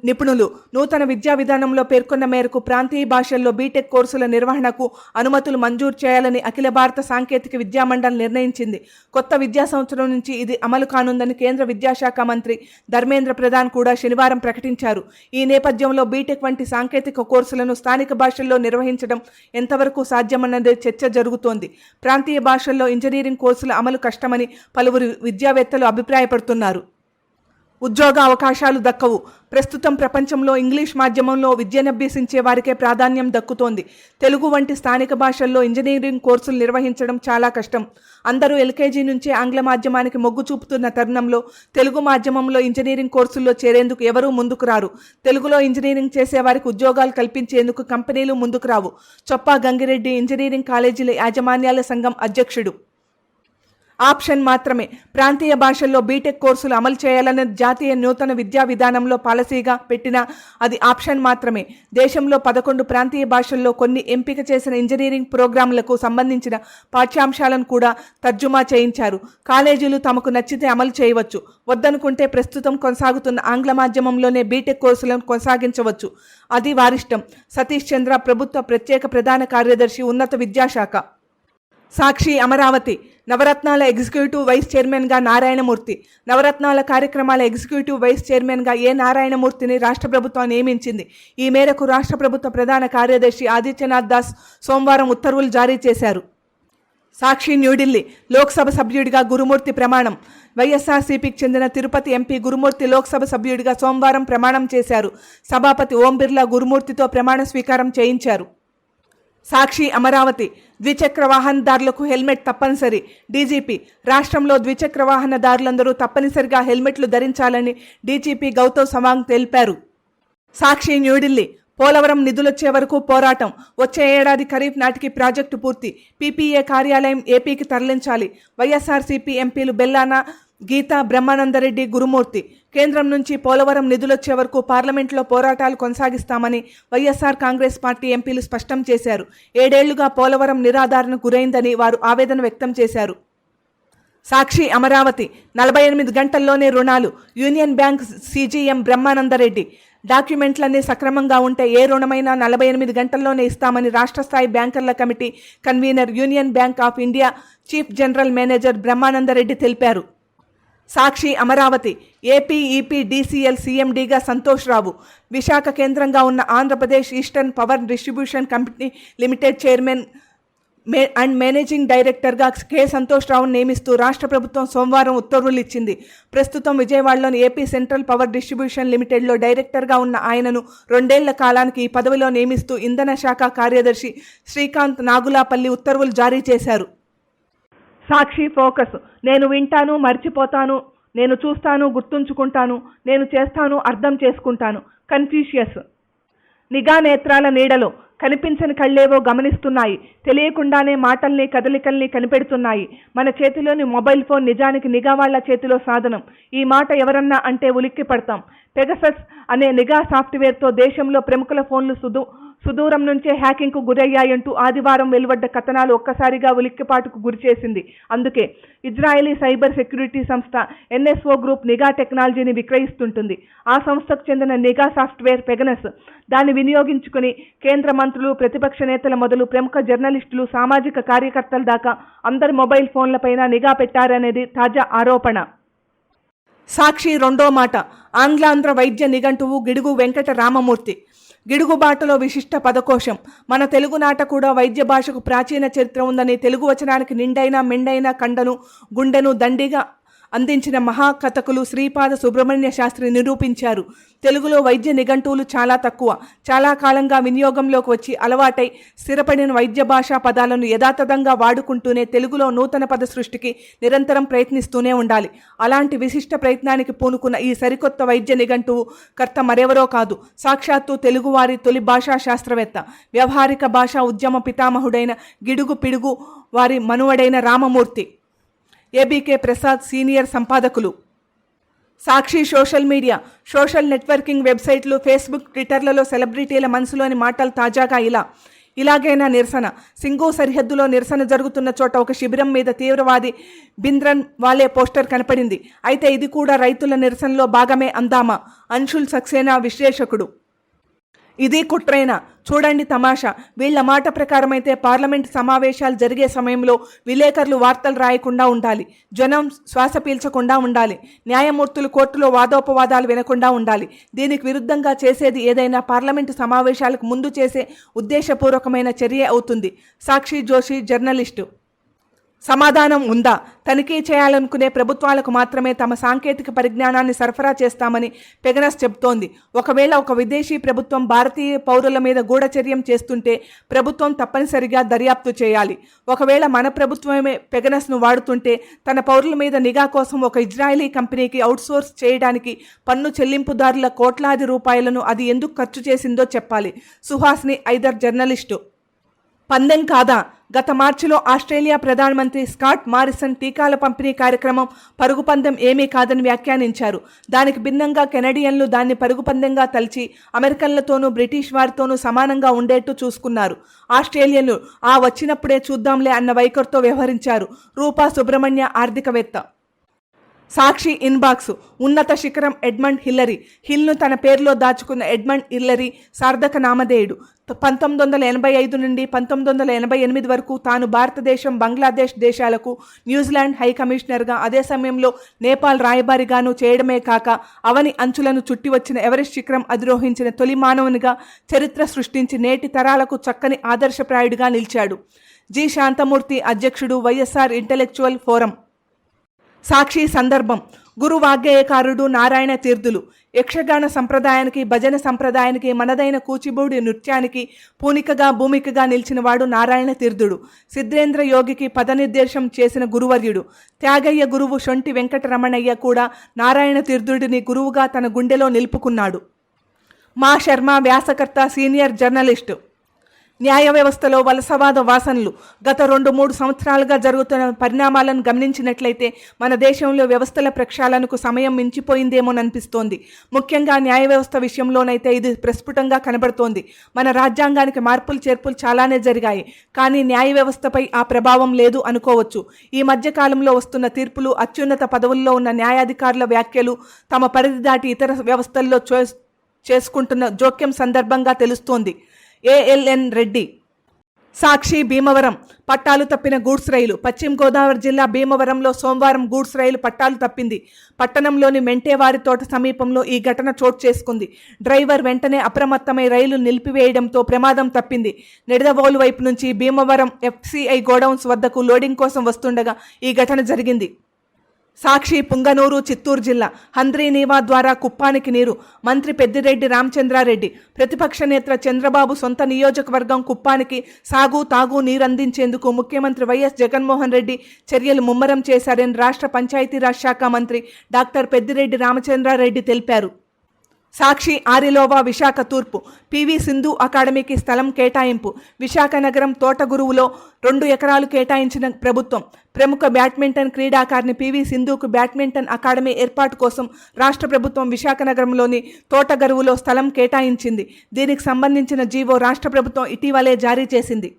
నిపుణులు. నూతన విద్యా విధానంలో పేర్కొన్న మేరకు ప్రాంతీయ భాషల్లో బీటెక్ కోర్సుల నిర్వహణకు అనుమతులు మంజూరు చేయాలని అఖిల భారత సాంకేతిక విద్యా మండలి నిర్ణయించింది. కొత్త విద్యా సంవత్సరం నుంచి ఇది అమలు కానుందని కేంద్ర విద్యాశాఖ మంత్రి ధర్మేంద్ర ప్రధాన్ కూడా శనివారం ప్రకటించారు. ఈ నేపథ్యంలో బీటెక్ వంటి సాంకేతిక కోర్సులను స్థానిక భాషల్లో నిర్వహించడం ఎంతవరకు సాధ్యమన్నదే చర్చ జరుగుతోంది. ప్రాంతీయ భాషల్లో ఇంజనీరింగ్ కోర్సుల అమలు కష్టమని పలువురు విద్యావేత్తలు అభిప్రాయపడుతున్నారు. ఉద్యోగ అవకాశాలు దక్కవు. ప్రస్తుతం ప్రపంచంలో ఇంగ్లీష్ మాధ్యమంలో విద్యనభ్యసించే వారికే ప్రాధాన్యం దక్కుతోంది. తెలుగు వంటి స్థానిక భాషల్లో ఇంజనీరింగ్ కోర్సులు నిర్వహించడం చాలా కష్టం. అందరూ ఎల్కేజీ నుంచే ఆంగ్ల మాధ్యమానికి మొగ్గు చూపుతున్న తరుణంలో తెలుగు మాధ్యమంలో ఇంజనీరింగ్ కోర్సుల్లో చేరేందుకు ఎవరూ ముందుకు రారు. తెలుగులో ఇంజనీరింగ్ చేసేవారికి ఉద్యోగాలు కల్పించేందుకు కంపెనీలు ముందుకు రావు. చొప్పా గంగిరెడ్డి ఇంజనీరింగ్ కాలేజీల యాజమాన్యాల సంఘం అధ్యక్షుడు. ఆప్షన్ మాత్రమే. ప్రాంతీయ భాషల్లో బీటెక్ కోర్సులు అమలు చేయాలనే జాతీయ నూతన విద్యా విధానంలో పాలసీగా పెట్టినా అది ఆప్షన్ మాత్రమే. దేశంలో 11 ప్రాంతీయ భాషల్లో కొన్ని ఎంపిక చేసిన ఇంజనీరింగ్ ప్రోగ్రాంలకు సంబంధించిన పాఠ్యాంశాలను కూడా తర్జుమా చేయించారు. కాలేజీలు తమకు నచ్చితే అమలు చేయవచ్చు. వద్దనుకుంటే ప్రస్తుతం కొనసాగుతున్న ఆంగ్ల మాధ్యమంలోనే బీటెక్ కోర్సులను కొనసాగించవచ్చు. అది వారిష్టం. సతీష్ చంద్ర, ప్రభుత్వ ప్రత్యేక ప్రధాన కార్యదర్శి, ఉన్నత విద్యాశాఖ. సాక్షి, అమరావతి. నవరత్నాల ఎగ్జిక్యూటివ్ వైస్ చైర్మన్గా నారాయణమూర్తి. నవరత్నాల కార్యక్రమాల ఎగ్జిక్యూటివ్ వైస్ చైర్మన్గా ఏ నారాయణమూర్తిని రాష్ట్ర ప్రభుత్వం నియమించింది. ఈ మేరకు రాష్ట్ర ప్రభుత్వ ప్రధాన కార్యదర్శి ఆదిత్యనాథ్ దాస్ సోమవారం ఉత్తర్వులు జారీ చేశారు. సాక్షి, న్యూఢిల్లీ. లోక్సభ సభ్యుడిగా గురుమూర్తి ప్రమాణం. వైఎస్ఆర్సీపీకి చెందిన తిరుపతి ఎంపీ గురుమూర్తి లోక్సభ సభ్యుడిగా సోమవారం ప్రమాణం చేశారు. సభాపతి ఓం బిర్లా గురుమూర్తితో ప్రమాణ స్వీకారం చేయించారు. సాక్షి, అమరావతి. ద్విచక్ర వాహనదారులకు హెల్మెట్ తప్పనిసరి. డీజీపీ. రాష్ట్రంలో ద్విచక్ర వాహనదారులందరూ తప్పనిసరిగా హెల్మెట్లు ధరించాలని డీజీపీ గౌతమ్ సవాంగ్ తెలిపారు. సాక్షి, న్యూఢిల్లీ. పోలవరం నిధులొచ్చే వరకు పోరాటం. వచ్చే ఏడాది ఖరీఫ్ నాటికి ప్రాజెక్టు పూర్తి. పీపీఏ కార్యాలయం ఏపీకి తరలించాలి. వైఎస్ఆర్సీపీ ఎంపీలు బెల్లాన, గీతా, బ్రహ్మానందరెడ్డి, గురుమూర్తి. కేంద్రం నుంచి పోలవరం నిధులొచ్చే వరకు పార్లమెంట్లో పోరాటాలు కొనసాగిస్తామని వైఎస్ఆర్ కాంగ్రెస్ పార్టీ ఎంపీలు స్పష్టం చేశారు. 7 ఏళ్లుగా పోలవరం నిరాధారణకు గురైందని వారు ఆవేదన వ్యక్తం చేశారు. సాక్షి, అమరావతి. 48 గంటల్లోనే రుణాలు. Union bank CGM Brahmananda Reddy. డాక్యుమెంట్లన్నీ సక్రమంగా ఉంటే ఏ రుణమైనా 48 గంటల్లోనే ఇస్తామని రాష్ట్ర స్థాయి బ్యాంకర్ల కమిటీ convener, union bank of India chief general manager Brahmananda Reddy తెలిపారు. Sakshi Amaravati AP EP DCL సీఎండీగా సంతోష్ రావు, విశాఖ కేంద్రంగా ఉన్న Andhra Pradesh eastern power distribution company limited chairman and managing డైరెక్టర్గా కె సంతోష్ రావును నియమిస్తూ రాష్ట్ర ప్రభుత్వం సోమవారం ఉత్తర్వులు ఇచ్చింది. ప్రస్తుతం విజయవాడలోని ఏపీ సెంట్రల్ పవర్ డిస్ట్రిబ్యూషన్ లిమిటెడ్లో డైరెక్టర్గా ఉన్న ఆయనను 2 ఏళ్ల కాలానికి ఈ పదవిలో నియమిస్తూ ఇంధన శాఖ కార్యదర్శి శ్రీకాంత్ నాగులాపల్లి ఉత్తర్వులు జారీ చేశారు. సాక్షి ఫోకస్. నేను వింటాను, మర్చిపోతాను, నేను చూస్తాను, గుర్తుంచుకుంటాను, నేను చేస్తాను, అర్థం చేసుకుంటాను. కన్ఫ్యూషియస్. నిఘా నేత్రాల నీడలో కనిపించని కళ్ళేవో గమనిస్తున్నాయి. తెలియకుండానే మాటల్ని, కదలికల్ని కనిపెడుతున్నాయి. మన చేతిలోని మొబైల్ ఫోన్ నిజానికి నిఘా వాళ్ల చేతిలో సాధనం. ఈ మాట ఎవరన్నా అంటే ఉలిక్కి పడతాం. పెగసస్ అనే నిఘా సాఫ్ట్వేర్తో దేశంలో ప్రముఖుల ఫోన్లు సుదూరం నుంచే హ్యాకింగ్కు గురయ్యాయంటూ ఆదివారం వెలువడ్డ కథనాలు ఒక్కసారిగా ఉలిక్కిపాటుకు గురిచేసింది. అందుకే ఇజ్రాయలీ సైబర్ సెక్యూరిటీ సంస్థ ఎన్ఎస్ఓ గ్రూప్ నిఘా టెక్నాలజీని విక్రయిస్తుంటుంది. ఆ సంస్థకు చెందిన నిఘా సాఫ్ట్వేర్ పెగనస్. దాన్ని వినియోగించుకుని కేంద్ర మంత్రులు, ప్రతిపక్ష నేతల మొదలు ప్రముఖ జర్నలిస్టులు, సామాజిక కార్యకర్తల దాకా అందరి మొబైల్ ఫోన్లపైన నిఘా పెట్టారనేది తాజా ఆరోపణ. సాక్షి రెండో మాట. ఆంగ్లాంధ్ర వైద్య నిఘంటువు గిడుగు వెంకట రామమూర్తి. గిడుగుబాటలో విశిష్ట పదకోశం. మన తెలుగునాట కూడా వైద్య భాషకు ప్రాచీన చరిత్ర ఉందని, తెలుగు వచనానికి నిండైన మెండైన కండను గుండెను దండిగా అందించిన మహాకథకులు శ్రీపాద సుబ్రహ్మణ్య శాస్త్రి నిరూపించారు. తెలుగులో వైద్య నిఘంటువులు చాలా తక్కువ. చాలా కాలంగా వినియోగంలోకి వచ్చి అలవాటై స్థిరపడిన వైద్య భాషా పదాలను యథాతథంగా వాడుకుంటూనే తెలుగులో నూతన పద సృష్టికి నిరంతరం ప్రయత్నిస్తూనే ఉండాలి. అలాంటి విశిష్ట ప్రయత్నానికి పూనుకున్న ఈ సరికొత్త వైద్య నిఘంటువు కర్త మరెవరో కాదు, సాక్షాత్తు తెలుగువారి తొలి భాషా శాస్త్రవేత్త, వ్యవహారిక భాషా ఉద్యమ పితామహుడైన గిడుగు పిడుగు వారి మనువడైన రామమూర్తి. ఏబీకే ప్రసాద్ సీనియర్ సంపాదకులు. Sakshi social media. Social networking వెబ్సైట్లు, ఫేస్బుక్, ట్విట్టర్లలో సెలబ్రిటీల మనసులోని మాటలు తాజాగా ఇలాగైనా నిరసన. సింగూ సరిహద్దులో నిరసన జరుగుతున్న చోట ఒక శిబిరం మీద తీవ్రవాది బింద్రన్ వాలే పోస్టర్ కనపడింది. అయితే ఇది కూడా రైతుల నిరసనలో భాగమే అందామా? అంశుల్ సక్సేనా విశ్లేషకుడు. ఇది కుట్రైనా చూడండి తమాషా. వీళ్ల మాట ప్రకారమైతే పార్లమెంట్ సమావేశాలు జరిగే సమయంలో విలేకరులు వార్తలు రాయకుండా ఉండాలి, జనం శ్వాస పీల్చకుండా ఉండాలి, న్యాయమూర్తులు కోర్టులో వాదోపవాదాలు వినకుండా ఉండాలి. దీనికి విరుద్ధంగా చేసేది ఏదైనా పార్లమెంటు సమావేశాలకు ముందు చేసే ఉద్దేశపూర్వకమైన చర్య అవుతుంది. సాక్షి జోషి జర్నలిస్టు. సమాధానం ఉందా? తనిఖీ చేయాలనుకునే ప్రభుత్వాలకు మాత్రమే తమ సాంకేతిక పరిజ్ఞానాన్ని సరఫరా చేస్తామని పెగనస్ చెబుతోంది. ఒకవేళ ఒక విదేశీ ప్రభుత్వం భారతీయ పౌరుల మీద గూఢచర్యం చేస్తుంటే ప్రభుత్వం తప్పనిసరిగా దర్యాప్తు చేయాలి. ఒకవేళ మన ప్రభుత్వమే పెగనస్ను వాడుతుంటే తన పౌరుల మీద నిఘా కోసం ఒక ఇజ్రాయలీ కంపెనీకి అవుట్సోర్స్ చేయడానికి పన్ను చెల్లింపుదారుల కోట్లాది రూపాయలను అది ఎందుకు ఖర్చు చేసిందో చెప్పాలి. Suhasini either journalist. పందెం కాదా? గత మార్చిలో ఆస్ట్రేలియా ప్రధానమంత్రి స్కాట్ మారిసన్ టీకాల పంపిణీ కార్యక్రమం పరుగు పందెం ఏమీ కాదని వ్యాఖ్యానించారు. దానికి భిన్నంగా కెనడియన్లు దాన్ని పరుగు పందెంగా తలచి అమెరికన్లతోనూ బ్రిటిష్ వారితోనూ సమానంగా ఉండేట్టు చూసుకున్నారు. ఆస్ట్రేలియన్లు ఆ వచ్చినప్పుడే చూద్దాంలే అన్న వైఖరితో వ్యవహరించారు. రూపా సుబ్రహ్మణ్య ఆర్థికవేత్త. సాక్షి ఇన్బాక్స్. ఉన్నత శిఖరం ఎడ్మండ్ హిల్లరీ. హిల్ను తన పేరులో దాచుకున్న ఎడ్మండ్ హిల్లరీ సార్థక నామధేయుడు. 1985 నుండి 1988 వరకు తాను భారతదేశం, బంగ్లాదేశ్ దేశాలకు న్యూజిలాండ్ హై కమిషనర్గా, అదే సమయంలో నేపాల్ రాయబారిగాను చేయడమే కాక అవని అంచులను చుట్టి వచ్చిన ఎవరెస్ట్ శిఖరం అధిరోహించిన తొలి మానవునిగా చరిత్ర సృష్టించి నేటి తరాలకు చక్కని ఆదర్శప్రాయుడిగా నిలిచాడు. జి శాంతమూర్తి అధ్యక్షుడు, వైఎస్ఆర్ ఇంటెలెక్చువల్ ఫోరం. సాక్షి సందర్భం. గురు వాగ్గేయకారుడు నారాయణ తీర్థులు. యక్షగాన సంప్రదాయానికి, భజన సంప్రదాయానికి, మనదైన కూచిబూడి నృత్యానికి పూనికగా భూమికగా నిలిచినవాడు నారాయణ తీర్థుడు. సిద్ధేంద్ర యోగికి పదనిర్దేశం చేసిన గురువర్యుడు. త్యాగయ్య గురువు షొంటి వెంకటరమణయ్య కూడా నారాయణ తీర్థుడిని గురువుగా తన గుండెలో నిలుపుకున్నాడు. మా శర్మ వ్యాసకర్త, సీనియర్ జర్నలిస్టు. న్యాయ వ్యవస్థలో వలసవాద వాసనలు. గత 2-3 సంవత్సరాలుగా జరుగుతున్న పరిణామాలను గమనించినట్లయితే మన దేశంలో వ్యవస్థల ప్రక్షాళనకు సమయం మించిపోయిందేమోననిపిస్తోంది. ముఖ్యంగా న్యాయ వ్యవస్థ విషయంలోనైతే ఇది ప్రస్ఫుటంగా కనబడుతోంది. మన రాజ్యాంగానికి మార్పులు చేర్పులు చాలానే జరిగాయి, కానీ న్యాయ వ్యవస్థపై ఆ ప్రభావం లేదు అనుకోవచ్చు. ఈ మధ్య కాలంలో వస్తున్న తీర్పులు, అత్యున్నత పదవుల్లో ఉన్న న్యాయాధికారుల వ్యాఖ్యలు తమ పరిధి దాటి ఇతర వ్యవస్థల్లో చేసుకుంటున్న జోక్యం సందర్భంగా తెలుస్తోంది. ఏఎల్ఎన్ రెడ్డి. సాక్షి భీమవరం పట్టాలు తప్పిన గూడ్స్ రైలు. పశ్చిమ గోదావరి జిల్లా భీమవరంలో సోమవారం గూడ్స్ రైలు పట్టాలు తప్పింది. పట్టణంలోని మెంటేవారి తోట సమీపంలో ఈ ఘటన చోటు చేసుకుంది. డ్రైవర్ వెంటనే అప్రమత్తమై రైలు నిలిపివేయడంతో ప్రమాదం తప్పింది. నిడదవోలు వైపు నుంచి భీమవరం FCI గోడౌన్స్ వద్దకు లోడింగ్ కోసం వస్తుండగా ఈ ఘటన జరిగింది. సాక్షి పుంగనూరు చిత్తూరు జిల్లా హంద్రీనీవా ద్వారా కుప్పానికి నీరు. మంత్రి పెద్దిరెడ్డి రామచంద్రారెడ్డి. ప్రతిపక్ష నేత చంద్రబాబు సొంత నియోజకవర్గం కుప్పానికి సాగు తాగు నీరందించేందుకు ముఖ్యమంత్రి వైఎస్ జగన్మోహన్ రెడ్డి చర్యలు ముమ్మరం చేశారని రాష్ట్ర పంచాయతీరాజ్ శాఖ మంత్రి డాక్టర్ పెద్దిరెడ్డి రామచంద్రారెడ్డి తెలిపారు. సాక్షి ఆరిలోవా విశాఖ తూర్పు. PV సింధు అకాడమీకి స్థలం కేటాయింపు. విశాఖ నగరం తోటగురువులో 2 ఎకరాలు కేటాయించిన ప్రభుత్వం. ప్రముఖ బ్యాడ్మింటన్ క్రీడాకారిణి PV సింధుకు బ్యాడ్మింటన్ అకాడమీ ఏర్పాటు కోసం రాష్ట్ర ప్రభుత్వం విశాఖ నగరంలోని తోటగరువులో స్థలం కేటాయించింది. దీనికి సంబంధించిన జీవో రాష్ట్ర ప్రభుత్వం ఇటీవలే జారీ చేసింది.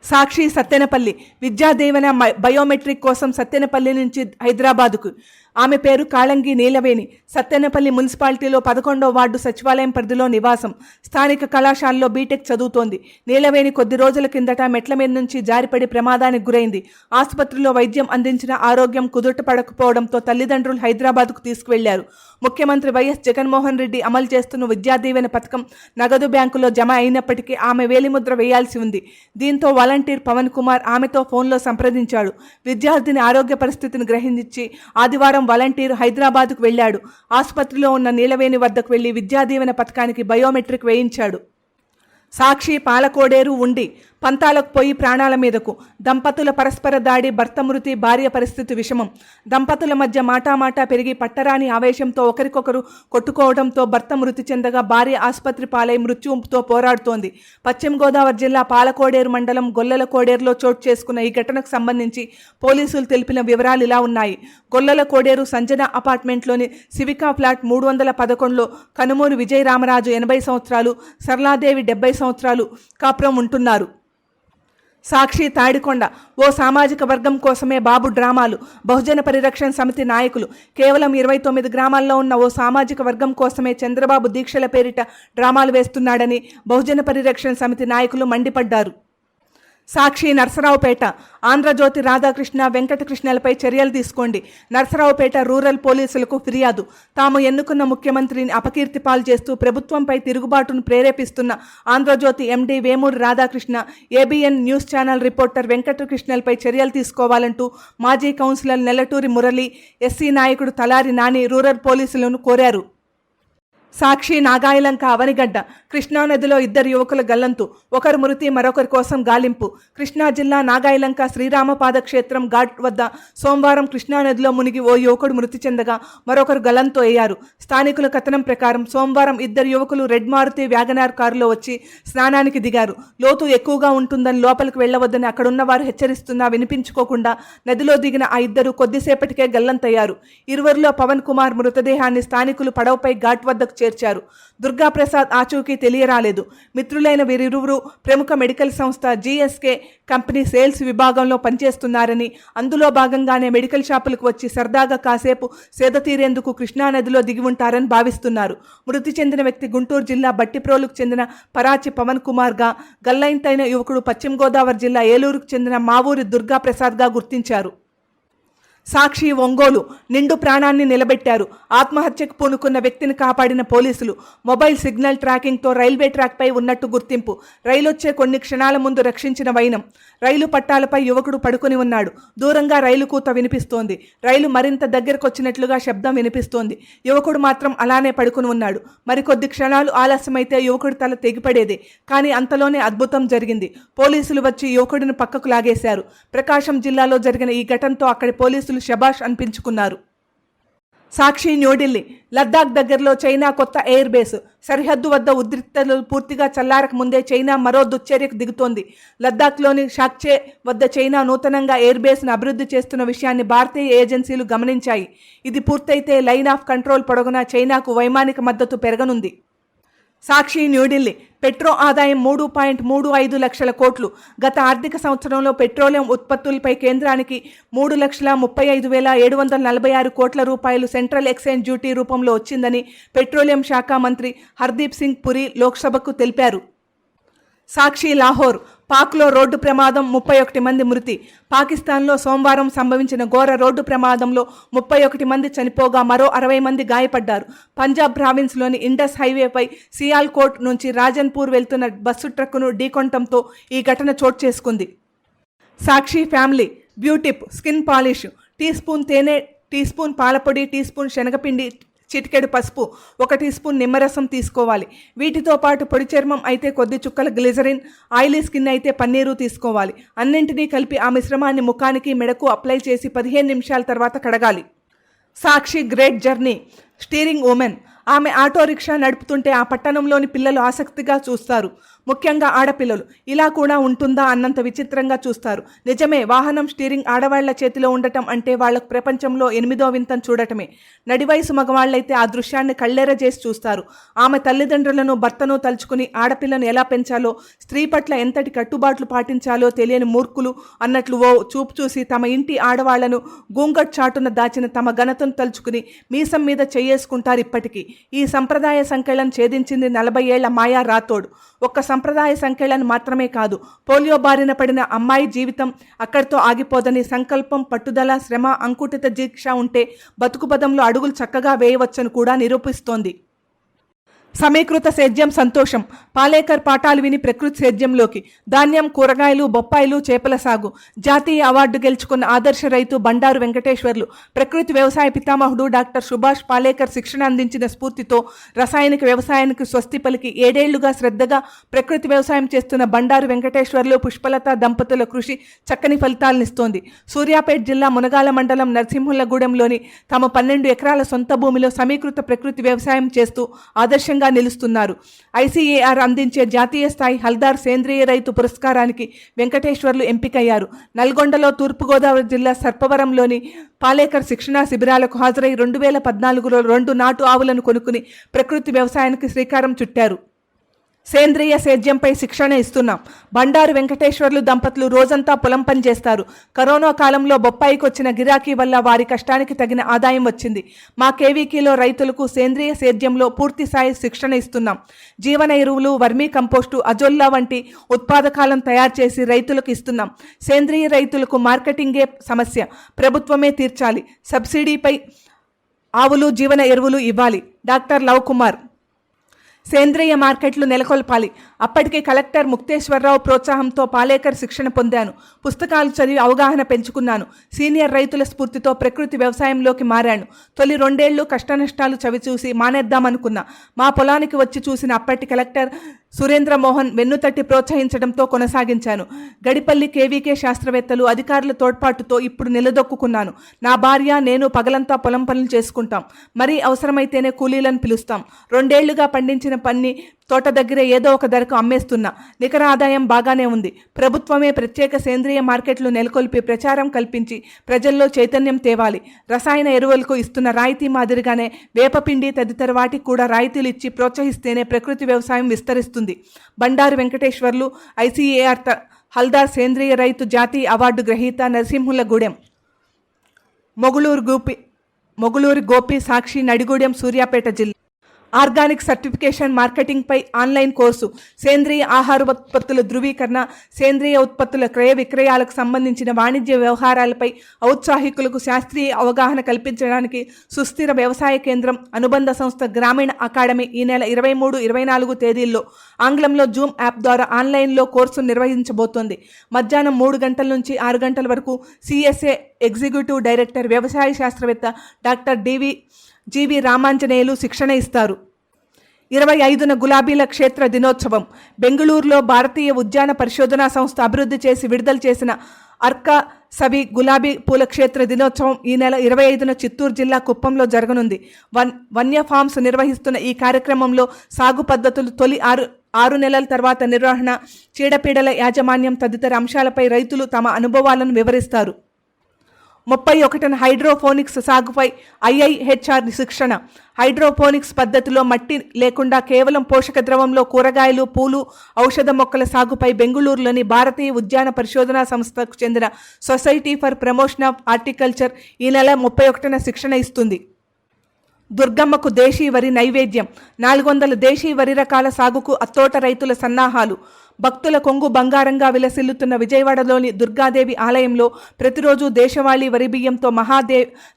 సాక్షి సత్తెనపల్లి. విద్యాదీవెన బయోమెట్రిక్ కోసం సత్తెనపల్లి నుంచి హైదరాబాదుకు. ఆమె పేరు కాళంగి నీలవేణి. సత్తెనపల్లి మున్సిపాలిటీలో 11వ వార్డు సచివాలయం పరిధిలో నివాసం. స్థానిక కళాశాలలో బీటెక్ చదువుతోంది. నీలవేణి కొద్ది రోజుల కిందట మెట్ల మీద నుంచి జారిపడి ప్రమాదానికి గురైంది. ఆసుపత్రిలో వైద్యం అందించిన ఆరోగ్యం కుదుటపడకపోవడంతో తల్లిదండ్రులు హైదరాబాద్కు తీసుకువెళ్లారు. ముఖ్యమంత్రి వైఎస్ జగన్మోహన్ రెడ్డి అమలు చేస్తున్న విద్యాదీవెన పథకం నగదు బ్యాంకులో జమ అయినప్పటికీ ఆమె వేలిముద్ర వేయాల్సి ఉంది. దీంతో వాలంటీర్ పవన్ కుమార్ ఆమెతో ఫోన్లో సంప్రదించాడు. విద్యార్థిని ఆరోగ్య పరిస్థితిని గ్రహించి ఆదివారం వాలంటీర్ హైదరాబాద్కు వెళ్లాడు. ఆసుపత్రిలో ఉన్న నీలవేణి వద్దకు వెళ్లి విద్యాదీవెన పథకానికి బయోమెట్రిక్ వేయించాడు. సాక్షి పాలకోడేరు ఉండి. పంతాలకు పోయి ప్రాణాల మీదకు. దంపతుల పరస్పర దాడి, భర్త మృతి, భార్య పరిస్థితి విషమం. దంపతుల మధ్య మాటామాటా పెరిగి పట్టరాని ఆవేశంతో ఒకరికొకరు కొట్టుకోవడంతో భర్త మృతి చెందగా భార్య ఆసుపత్రి పాలై మృత్యుతో పోరాడుతోంది. పశ్చిమ గోదావరి జిల్లా పాలకోడేరు మండలం గొల్లల కోడేరులో చోటు చేసుకున్న ఈ ఘటనకు సంబంధించి పోలీసులు తెలిపిన వివరాలు ఇలా ఉన్నాయి. గొల్లల కోడేరు సంజన అపార్ట్మెంట్లోని సివికా ఫ్లాట్ 311లో కనుమూరి విజయరామరాజు 80 సంవత్సరాలు, సరళాదేవి 70 సంవత్సరాలు కాపురం ఉంటున్నారు. సాక్షి తాడికొండ. ఓ సామాజిక వర్గం కోసమే బాబు డ్రామాలు. బహుజన పరిరక్షణ సమితి నాయకులు. కేవలం 29 గ్రామాల్లో ఉన్న ఓ సామాజిక వర్గం కోసమే చంద్రబాబు దీక్షల పేరిట డ్రామాలు వేస్తున్నాడని బహుజన పరిరక్షణ సమితి నాయకులు మండిపడ్డారు. సాక్షి నర్సరావుపేట. ఆంధ్రజ్యోతి రాధాకృష్ణ, వెంకటకృష్ణలపై చర్యలు తీసుకోండి. నర్సరావుపేట రూరల్ పోలీసులకు ఫిర్యాదు. తాము ఎన్నుకున్న ముఖ్యమంత్రిని అపకీర్తి పాలు చేస్తూ ప్రభుత్వంపై తిరుగుబాటును ప్రేరేపిస్తున్న Andhra Jyothi MD Vemuri Radhakrishna, ABN news channel reporter వెంకటకృష్ణలపై చర్యలు తీసుకోవాలంటూ మాజీ కౌన్సిలర్ నెల్లటూరి మురళి, SC నాయకుడు తలారి నాని రూరల్ పోలీసులను కోరారు. సాక్షి నాగాయలంక అవనిగడ్డ. కృష్ణానదిలో 2 యువకుల గల్లంతు. ఒకరు మృతి, మరొకరి కోసం గాలింపు. కృష్ణా జిల్లా నాగాయలంక శ్రీరామపాద క్షేత్రం ఘాట్ వద్ద సోమవారం కృష్ణానదిలో మునిగి ఓ యువకుడు మృతి చెందగా మరొకరు గల్లంతు అయ్యారు. స్థానికుల కథనం ప్రకారం సోమవారం 2 యువకులు రెడ్ మారుతి వ్యాగనార్ కారులో వచ్చి స్నానానికి దిగారు. లోతు ఎక్కువగా ఉంటుందని లోపలికి వెళ్లవద్దని అక్కడున్న వారు హెచ్చరిస్తున్నా వినిపించుకోకుండా నదిలో దిగిన ఆ 2 కొద్దిసేపటికే గల్లంతయ్యారు. ఇరువురిలో పవన్ కుమార్ మృతదేహాన్ని స్థానికులు పడవపై ఘాట్ వద్దకు చేర్చారు. దుర్గాప్రసాద్ ఆచూకీ తెలియరాలేదు. మిత్రులైన వీరిరువురు ప్రముఖ మెడికల్ సంస్థ GSK కంపెనీ సేల్స్ విభాగంలో పనిచేస్తున్నారని, అందులో భాగంగానే మెడికల్ షాపులకు వచ్చి సరదాగా కాసేపు సేద తీరేందుకు కృష్ణానదిలో దిగి ఉంటారని భావిస్తున్నారు. మృతి చెందిన వ్యక్తి గుంటూరు జిల్లా బట్టిప్రోలుకు చెందిన పరాచి పవన్ కుమార్గా, గల్లంతైన యువకుడు పశ్చిమ గోదావరి జిల్లా ఏలూరుకు చెందిన మావూరి దుర్గాప్రసాద్గా గుర్తించారు. సాక్షి ఒంగోలు. నిండు ప్రాణాన్ని నిలబెట్టారు. ఆత్మహత్యకు పూనుకున్న వ్యక్తిని కాపాడిన పోలీసులు. మొబైల్ సిగ్నల్ ట్రాకింగ్తో రైల్వే ట్రాక్పై ఉన్నట్టు గుర్తింపు. రైలొచ్చే కొన్ని క్షణాల ముందు రక్షించిన వైనం. రైలు పట్టాలపై యువకుడు పడుకుని ఉన్నాడు. దూరంగా రైలు కూత వినిపిస్తోంది. రైలు మరింత దగ్గరకొచ్చినట్లుగా శబ్దం వినిపిస్తోంది. యువకుడు మాత్రం అలానే పడుకుని ఉన్నాడు. మరికొద్ది క్షణాలు ఆలస్యమైతే యువకుడి తల తెగిపడేది. కానీ అంతలోనే అద్భుతం జరిగింది. పోలీసులు వచ్చి యువకుడిని పక్కకు లాగేశారు. ప్రకాశం జిల్లాలో జరిగిన ఈ ఘటనతో అక్కడి పోలీసులు శబాష్ అనిపించుకున్నారు. సాక్షి న్యూఢిల్లీ. లద్దాఖ్ దగ్గరలో చైనా కొత్త ఎయిర్ బేస్. సరిహద్దు వద్ద ఉద్రిక్తతలు పూర్తిగా చల్లారక ముందే చైనా మరో దుశ్చర్యకు దిగుతోంది. లద్దాఖ్లోని షాక్చే వద్ద చైనా నూతనంగా ఎయిర్ బేస్ను అభివృద్ధి చేస్తున్న విషయాన్ని భారతీయ ఏజెన్సీలు గమనించాయి. ఇది పూర్తయితే లైన్ ఆఫ్ కంట్రోల్ పొడవునా చైనాకు వైమానిక మద్దతు పెరగనుంది. సాక్షి న్యూఢిల్లీ. పెట్రో ఆదాయం 3.35 లక్షల కోట్లు. గత ఆర్థిక సంవత్సరంలో పెట్రోలియం ఉత్పత్తులపై కేంద్రానికి 3,35,746 కోట్ల రూపాయలు సెంట్రల్ ఎక్సైజ్ డ్యూటీ రూపంలో వచ్చిందని పెట్రోలియం శాఖ మంత్రి హర్దీప్ సింగ్ పురి లోక్సభకు తెలిపారు. సాక్షి లాహోర్, పాక్లో రోడ్డు ప్రమాదం, 31 మంది మృతి. పాకిస్తాన్లో సోమవారం సంభవించిన ఘోర రోడ్డు ప్రమాదంలో 31 మంది చనిపోగా మరో 60 మంది గాయపడ్డారు. పంజాబ్ ప్రావిన్స్లోని ఇండస్ హైవేపై సియాల్కోట్ నుంచి రాజన్పూర్ వెళ్తున్న బస్సు ట్రక్కును ఢీకొనడంతో ఈ ఘటన చోటు చేసుకుంది. Sakshi family beauty tip skin polish, teaspoon తేనె, టీ స్పూన్ పాలపొడి, టీ స్పూన్ శనగపిండి, చిటికెడు పసుపు, 1 టీ స్పూన్ నిమ్మరసం తీసుకోవాలి. వీటితో పాటు పొడి చర్మం అయితే కొద్ది చుక్కల గ్లిజరిన్, ఆయిలీ స్కిన్ అయితే పన్నీరు తీసుకోవాలి. అన్నింటినీ కలిపి ఆ మిశ్రమాన్ని ముఖానికి, మెడకు అప్లై చేసి 15 నిమిషాల తర్వాత కడగాలి. సాక్షి గ్రేట్ జర్నీ స్టీరింగ్ ఉమెన్. ఆమె ఆటో రిక్షా నడుపుతుంటే ఆ పట్టణంలోని పిల్లలు ఆసక్తిగా చూస్తారు. ముఖ్యంగా ఆడపిల్లలు. ఇలా కూడా ఉంటుందా అన్నంత విచిత్రంగా చూస్తారు. నిజమే, వాహనం స్టీరింగ్ ఆడవాళ్ల చేతిలో ఉండటం అంటే వాళ్లకు ప్రపంచంలో 8వ వింతను చూడటమే. నడివయసు మగవాళ్లైతే ఆ దృశ్యాన్ని కళ్ళెర చేసి చూస్తారు. ఆమె తల్లిదండ్రులను, భర్తను తలుచుకుని ఆడపిల్లను ఎలా పెంచాలో, స్త్రీ పట్ల ఎంతటి కట్టుబాట్లు పాటించాలో తెలియని మూర్ఖులు అన్నట్లు ఓ చూపు చూసి తమ ఇంటి ఆడవాళ్లను గూంగట్ చాటున దాచిన తమ ఘనతను తలుచుకుని మీసం మీద చేసుకుంటారు. ఇప్పటికీ ఈ సంప్రదాయ సంఖ్యలను ఛేదించింది 40 ఏళ్ల మాయా రాథోడ్. ఒక్క సంప్రదాయ సంఖ్యలను మాత్రమే కాదు, పోలియో బారిన పడిన అమ్మాయి జీవితం అక్కడితో ఆగిపోదని సంకల్పం, పట్టుదల, శ్రమ, అంకుఠిత దీక్ష ఉంటే బతుకుపదంలో అడుగులు చక్కగా వేయవచ్చని కూడా నిరూపిస్తోంది. సమీకృత సేద్యం సంతోషం. పాలేకర్ పాఠాలు విని ప్రకృతి సేద్యంలోకి. ధాన్యం, కూరగాయలు, బొప్పాయిలు, చేపల సాగు. జాతీయ అవార్డు గెలుచుకున్న ఆదర్శ రైతు బండారు వెంకటేశ్వర్లు. ప్రకృతి వ్యవసాయ పితామహుడు డాక్టర్ సుభాష్ పాలేకర్ శిక్షణ అందించిన స్ఫూర్తితో రసాయనిక వ్యవసాయానికి స్వస్తి పలికి 7 ఏళ్లుగా శ్రద్ధగా ప్రకృతి వ్యవసాయం చేస్తున్న బండారు వెంకటేశ్వర్లు, పుష్పలత దంపతుల కృషి చక్కని ఫలితాలనిస్తోంది. సూర్యాపేట జిల్లా మునగాల మండలం నరసింహులగూడెంలోని తమ 12 ఎకరాల సొంత భూమిలో సమీకృత ప్రకృతి వ్యవసాయం చేస్తూ ఆదర్శంగా నిలుస్తున్నారు. ఐసీఏఆర్ అందించే జాతీయ స్థాయి హల్దార్ సేంద్రియ రైతు పురస్కారానికి వెంకటేశ్వర్లు ఎంపికయ్యారు. నల్గొండలో, తూర్పుగోదావరి జిల్లా సర్పవరంలోని పాలేకర్ శిక్షణా శిబిరాలకు హాజరై 2014లో 2 నాటు ఆవులను కొనుక్కుని ప్రకృతి వ్యవసాయానికి శ్రీకారం చుట్టారు. సేంద్రియ సేద్యంపై శిక్షణ ఇస్తున్నాం. బండారు వెంకటేశ్వర్లు దంపతులు రోజంతా పొలం పని చేస్తారు. కరోనా కాలంలో బొప్పాయికి వచ్చిన గిరాకీ వల్ల వారి కష్టానికి తగిన ఆదాయం వచ్చింది. మా కేవీకీలో రైతులకు సేంద్రియ సేద్యంలో పూర్తి స్థాయి శిక్షణ ఇస్తున్నాం. జీవన ఎరువులు, వర్మీ కంపోస్టు, అజొల్లా వంటి ఉత్పాదకాలను తయారు చేసి రైతులకు ఇస్తున్నాం. సేంద్రియ రైతులకు మార్కెటింగే సమస్య, ప్రభుత్వమే తీర్చాలి. సబ్సిడీపై ఆవులు, జీవన ఎరువులు ఇవ్వాలి. Doctor love Kumar. సేంద్రియ మార్కెట్లు నెలకొల్పాలి. అప్పటికే కలెక్టర్ ముక్తేశ్వరరావు ప్రోత్సాహంతో పాలేకర్ శిక్షణ పొందాను. పుస్తకాలు చదివి అవగాహన పెంచుకున్నాను. సీనియర్ రైతుల స్ఫూర్తితో ప్రకృతి వ్యవసాయంలోకి మారాను. తొలి 2 ఏళ్లు కష్టనష్టాలు చవిచూసి మానేద్దామనుకున్నా. మా పొలానికి వచ్చి చూసిన అప్పటి కలెక్టర్ సురేంద్ర మోహన్ వెన్నుతట్టి ప్రోత్సహించడంతో కొనసాగించాను. గడిపల్లి కేవీకే శాస్త్రవేత్తలు, అధికారుల తోడ్పాటుతో ఇప్పుడు నిలదొక్కున్నాను. నా భార్య, నేను పగలంతా పొలం పనులు చేసుకుంటాం. మరీ అవసరమైతేనే కూలీలను పిలుస్తాం. 2 ఏళ్లుగా పండించిన పన్ని తోట దగ్గరే ఏదో ఒక ధరకు అమ్మేస్తున్నా. నికర ఆదాయం బాగానే ఉంది. ప్రభుత్వమే ప్రత్యేక సేంద్రియ మార్కెట్లు నెలకొల్పి ప్రచారం కల్పించి ప్రజల్లో చైతన్యం తేవాలి. రసాయన ఎరువులకు ఇస్తున్న రాయితీ మాదిరిగానే వేపపిండి తదితర వాటికి కూడా రాయితీలు ఇచ్చి ప్రోత్సహిస్తేనే ప్రకృతి వ్యవసాయం విస్తరిస్తుంది. బండారు వెంకటేశ్వర్లు, ఐసీఏఆర్ హల్దార్ సేంద్రియ రైతు జాతీయ అవార్డు గ్రహీత, నరసింహులగూడెం. మొగులూరి గోపి. సాక్షి నడిగూడెం, సూర్యాపేట జిల్లా. ఆర్గానిక్ సర్టిఫికేషన్ మార్కెటింగ్పై ఆన్లైన్ కోర్సు. సేంద్రియ ఆహార ఉత్పత్తుల ధృవీకరణ, సేంద్రియ ఉత్పత్తుల క్రయ విక్రయాలకు సంబంధించిన వాణిజ్య వ్యవహారాలపై ఔత్సాహికులకు శాస్త్రీయ అవగాహన కల్పించడానికి సుస్థిర వ్యవసాయ కేంద్రం అనుబంధ సంస్థ గ్రామీణ అకాడమీ ఈ నెల 23, 24 తేదీల్లో ఆంగ్లంలో జూమ్ యాప్ ద్వారా ఆన్లైన్లో కోర్సు నిర్వహించబోతోంది. మధ్యాహ్నం 3 గంటల నుంచి 6 గంటల వరకు సిఎస్ఏ ఎగ్జిక్యూటివ్ డైరెక్టర్, వ్యవసాయ శాస్త్రవేత్త డాక్టర్ జీవి రామాంజనేయులు శిక్షణ ఇస్తారు. 25న గులాబీల క్షేత్ర దినోత్సవం. బెంగళూరులో భారతీయ ఉద్యాన పరిశోధనా సంస్థ అభివృద్ధి చేసి విడుదల చేసిన అర్కా సవి గులాబీ పూల క్షేత్ర దినోత్సవం ఈ నెల 25న చిత్తూరు జిల్లా కుప్పంలో జరగనుంది. వన్య ఫార్మ్స్ నిర్వహిస్తున్న ఈ కార్యక్రమంలో సాగు పద్ధతులు, తొలి 6 నెలల తర్వాత నిర్వహణ, చీడపీడల యాజమాన్యం తదితర అంశాలపై రైతులు తమ అనుభవాలను వివరిస్తారు. 31న హైడ్రోఫోనిక్స్ సాగుపై ఐఐహెచ్ఆర్ శిక్షణ. హైడ్రోపోనిక్స్ పద్ధతిలో మట్టి లేకుండా కేవలం పోషక ద్రవంలో కూరగాయలు, పూలు, ఔషధ మొక్కల సాగుపై బెంగళూరులోని భారతీయ ఉద్యాన పరిశోధనా సంస్థకు చెందిన society for promotion of horticulture ఈ నెల 31న శిక్షణ ఇస్తుంది. దుర్గమ్మకు దేశీ వరి నైవేద్యం. 400 దేశీ వరి రకాల సాగుకు అత్తోట రైతుల సన్నాహాలు. భక్తుల కొంగు బంగారంగా విలసిల్లుతున్న విజయవాడలోని దుర్గాదేవి ఆలయంలో ప్రతిరోజు దేశవాళీ వరి బియ్యంతో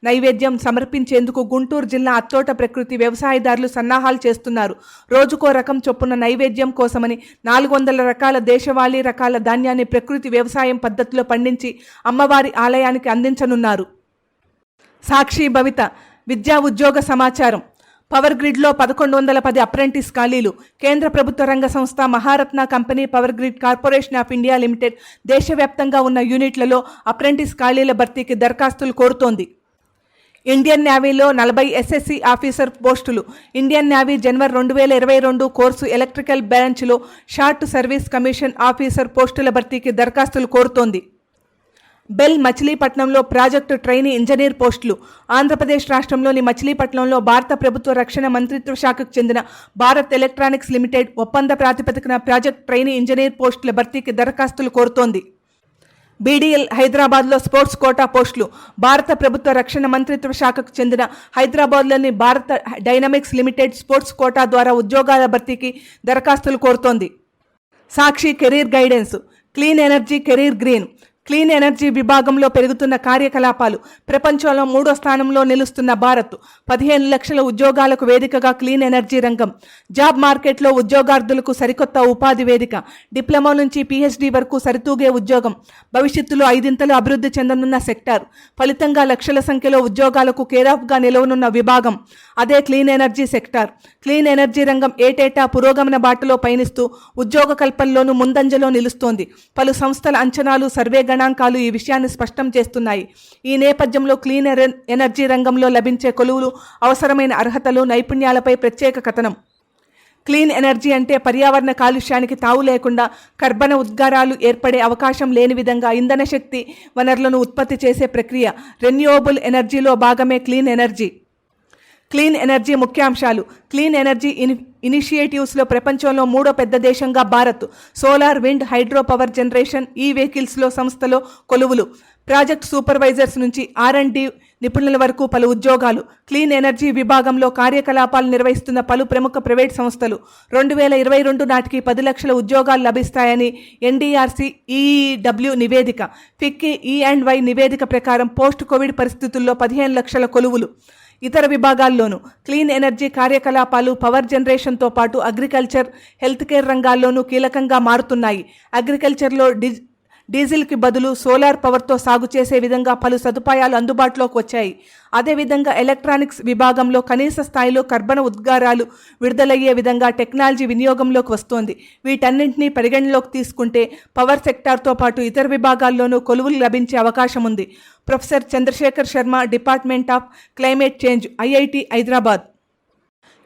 నైవేద్యం సమర్పించేందుకు గుంటూరు జిల్లా అత్తోట ప్రకృతి వ్యవసాయదారులు సన్నాహాలు చేస్తున్నారు. రోజుకో రకం చొప్పున నైవేద్యం కోసమని 400 రకాల దేశవాళీ రకాల ధాన్యాన్ని ప్రకృతి వ్యవసాయం పద్ధతిలో పండించి అమ్మవారి ఆలయానికి అందించనున్నారు. సాక్షి భవిత విద్యా ఉద్యోగ సమాచారం. పవర్ గ్రిడ్లో 1110 అప్రెంటిస్ ఖాళీలు. కేంద్ర ప్రభుత్వ రంగ సంస్థ Maharatna company power grid corporation of India limited దేశవ్యాప్తంగా ఉన్న యూనిట్లలో అప్రెంటిస్ ఖాళీల భర్తీకి దరఖాస్తులు కోరుతోంది. ఇండియన్ నేవీలో 40 ఎస్ఎస్సి ఆఫీసర్ పోస్టులు. ఇండియన్ నేవీ జనవరి 2022 కోర్సు ఎలక్ట్రికల్ బ్రాంచ్లో షార్ట్ సర్వీస్ కమిషన్ ఆఫీసర్ పోస్టుల భర్తీకి దరఖాస్తులు కోరుతోంది. బెల్ మచిలీపట్నంలో ప్రాజెక్టు ట్రైనీ ఇంజనీర్ పోస్టులు. ఆంధ్రప్రదేశ్ రాష్ట్రంలోని మచిలీపట్నంలో భారత ప్రభుత్వ రక్షణ మంత్రిత్వ శాఖకు చెందిన భారత్ ఎలక్ట్రానిక్స్ లిమిటెడ్ ఒప్పంద ప్రాతిపదికన ప్రాజెక్ట్ ట్రైనీ ఇంజనీర్ పోస్టుల భర్తీకి దరఖాస్తులు కోరుతోంది. బీడీఎల్ హైదరాబాద్లో స్పోర్ట్స్ కోటా పోస్టులు. భారత ప్రభుత్వ రక్షణ మంత్రిత్వ శాఖకు చెందిన హైదరాబాద్లోని భారత డైనమిక్స్ లిమిటెడ్ స్పోర్ట్స్ కోటా ద్వారా ఉద్యోగాల భర్తీకి దరఖాస్తులు కోరుతోంది. Sakshi career guidance. Clean energy career green. Clean energy విభాగంలో పెరుగుతున్న కార్యకలాపాలు. ప్రపంచంలో 3వ స్థానంలో నిలుస్తున్న భారత్. 15 లక్షల ఉద్యోగాలకు వేదికగా క్లీన్ ఎనర్జీ రంగం. జాబ్ మార్కెట్లో ఉద్యోగార్థులకు సరికొత్త ఉపాధి వేదిక. డిప్లొమా నుంచి పీహెచ్డీ వరకు సరితూగే ఉద్యోగం. భవిష్యత్తులో 5 అభివృద్ధి చెందనున్న సెక్టార్. ఫలితంగా లక్షల సంఖ్యలో ఉద్యోగాలకు కేరాఫ్గా నిలవనున్న విభాగం అదే clean energy sector. Clean energy రంగం ఏటేటా పురోగమన బాటలో పయనిస్తూ ఉద్యోగ కల్పనలోనూ ముందంజలో నిలుస్తోంది. పలు సంస్థల అంచనాలు, సర్వే గణాంకాలు ఈ విషయాన్ని స్పష్టం చేస్తున్నాయి. ఈ నేపథ్యంలో క్లీన్ ఎనర్జీ రంగంలో లభించే కొలువులు, అవసరమైన అర్హతలు, నైపుణ్యాలపై ప్రత్యేక కథనం. క్లీన్ ఎనర్జీ అంటే పర్యావరణ కాలుష్యానికి తావు లేకుండా కర్బన ఉద్గారాలు ఏర్పడే అవకాశం లేని విధంగా ఇంధన శక్తి వనరులను ఉత్పత్తి చేసే ప్రక్రియ. రెన్యూవబుల్ ఎనర్జీలో భాగమే క్లీన్ ఎనర్జీ. క్లీన్ ఎనర్జీ ముఖ్యాంశాలు. క్లీన్ ఎనర్జీ ఇనిషియేటివ్స్లో ప్రపంచంలో 3వ పెద్ద దేశంగా Bharat. Solar, wind, hydro power generation, ఈ వెహికల్స్లో సంస్థలో కొలువులు. ప్రాజెక్ట్ సూపర్వైజర్స్ నుంచి R&D నిపుణుల వరకు పలు ఉద్యోగాలు. క్లీన్ ఎనర్జీ విభాగంలో కార్యకలాపాలు నిర్వహిస్తున్న పలు ప్రముఖ ప్రైవేట్ సంస్థలు. 2022 నాటికి 10 లక్షల ఉద్యోగాలు లభిస్తాయని NDRC EEW నివేదిక. ఫిక్కీ E&Y నివేదిక ప్రకారం పోస్ట్ కోవిడ్ పరిస్థితుల్లో 15 లక్షల కొలువులు. ఇతర విభాగాల్లోనూ క్లీన్ ఎనర్జీ కార్యకలాపాలు పవర్ జనరేషన్తో పాటు అగ్రికల్చర్, హెల్త్ కేర్ రంగాల్లోనూ కీలకంగా మారుతున్నాయి. అగ్రికల్చర్లో డీజిల్కి బదులు సోలార్ పవర్తో సాగు చేసే విధంగా పలు సదుపాయాలు అందుబాటులోకి వచ్చాయి. అదేవిధంగా ఎలక్ట్రానిక్స్ విభాగంలో కనీస స్థాయిలో కర్బన ఉద్గారాలు విడుదలయ్యే విధంగా టెక్నాలజీ వినియోగంలోకి వస్తోంది. వీటన్నింటినీ పరిగణలోకి తీసుకుంటే పవర్ సెక్టార్తో పాటు ఇతర విభాగాల్లోనూ కొలువులు లభించే అవకాశం ఉంది. Professor Chandrashekar Sharma, department of climate change, IIT Hyderabad.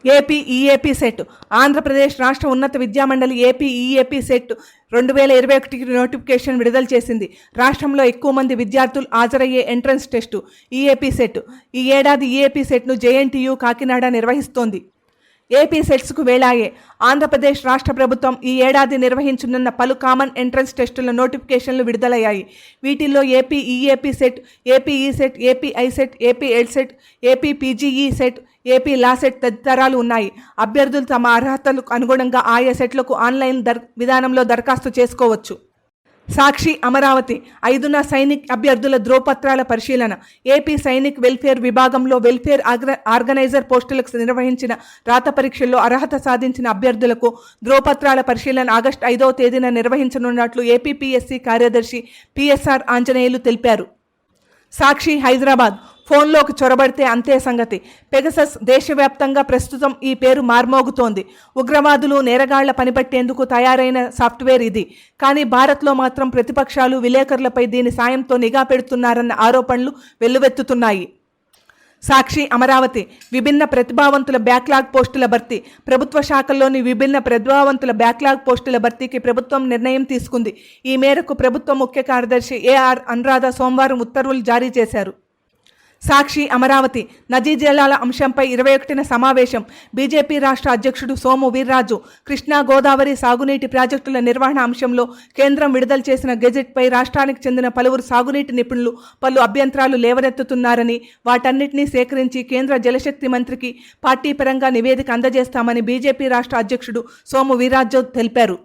AP EAP CET. Andhra Pradesh రాష్ట్ర ఉన్నత విద్యామండలి ఏపీ ఈఏపీ సెట్ 2021 నోటిఫికేషన్ విడుదల చేసింది. రాష్ట్రంలో ఎక్కువ మంది విద్యార్థులు హాజరయ్యే ఎంట్రన్స్ టెస్టు ఈఏపీ సెట్. ఈ ఏడాది ఈఏపీ సెట్ను JNTU కాకినాడ నిర్వహిస్తోంది. ఏపీ సెట్స్కు వేళాయే. ఆంధ్రప్రదేశ్ రాష్ట్ర ప్రభుత్వం ఈ ఏడాది నిర్వహించనున్న పలు కామన్ ఎంట్రన్స్ టెస్టుల నోటిఫికేషన్లు విడుదలయ్యాయి. వీటిల్లో AP EAP set, AP ECET, AP ICET, AP EdCET, AP PGE set, AP law set తదితరాలు ఉన్నాయి. అభ్యర్థులు తమ అర్హతలకు అనుగుణంగా ఆయా సెట్లకు ఆన్లైన్ విధానంలో దరఖాస్తు చేసుకోవచ్చు. సాక్షి అమరావతి. 5న సైనిక్ అభ్యర్థుల ధ్రువపత్రాల పరిశీలన. ఏపీ సైనిక్ వెల్ఫేర్ విభాగంలో వెల్ఫేర్ ఆర్గనైజర్ పోస్టులకు నిర్వహించిన రాత పరీక్షల్లో అర్హత సాధించిన అభ్యర్థులకు ధ్రువపత్రాల పరిశీలన ఆగస్టు 5వ తేదీన నిర్వహించనున్నట్లు ఏపీపీఎస్సీ కార్యదర్శి PSR ఆంజనేయులు తెలిపారు. సాక్షి హైదరాబాద్. ఫోన్లోకి చొరబడితే అంతే సంగతి. పెగసస్. దేశవ్యాప్తంగా ప్రస్తుతం ఈ పేరు మార్మోగుతోంది. ఉగ్రవాదులు, నేరగాళ్ల పనిపట్టేందుకు తయారైన సాఫ్ట్వేర్ ఇది. కానీ భారత్లో మాత్రం ప్రతిపక్షాలు, విలేకరులపై దీని సాయంతో నిఘా పెడుతున్నారన్న ఆరోపణలు వెల్లువెత్తుతున్నాయి. సాక్షి అమరావతి. విభిన్న ప్రతిభావంతుల బ్యాక్లాగ్ పోస్టుల భర్తీ. ప్రభుత్వ శాఖల్లోని విభిన్న ప్రతిభావంతుల బ్యాక్లాగ్ పోస్టుల భర్తీకి ప్రభుత్వం నిర్ణయం తీసుకుంది. ఈ మేరకు ప్రభుత్వ ముఖ్య కార్యదర్శి AR అనురాధ సోమవారం ఉత్తర్వులు జారీ చేశారు. సాక్షి అమరావతి నదీ జలాల అంశంపై 21న సమావేశం. బీజేపీ రాష్ట్ర అధ్యక్షుడు సోము వీర్రాజు కృష్ణా గోదావరి సాగునీటి ప్రాజెక్టుల నిర్వహణ అంశంలో కేంద్రం విడుదల చేసిన గెజెట్పై రాష్ట్రానికి చెందిన పలువురు సాగునీటి నిపుణులు పలు అభ్యంతరాలు లేవనెత్తుతున్నారని, వాటన్నిటినీ సేకరించి కేంద్ర జలశక్తి మంత్రికి పార్టీ పరంగా నివేదిక అందజేస్తామని బీజేపీ రాష్ట్ర అధ్యక్షుడు సోము వీర్రాజు తెలిపారు.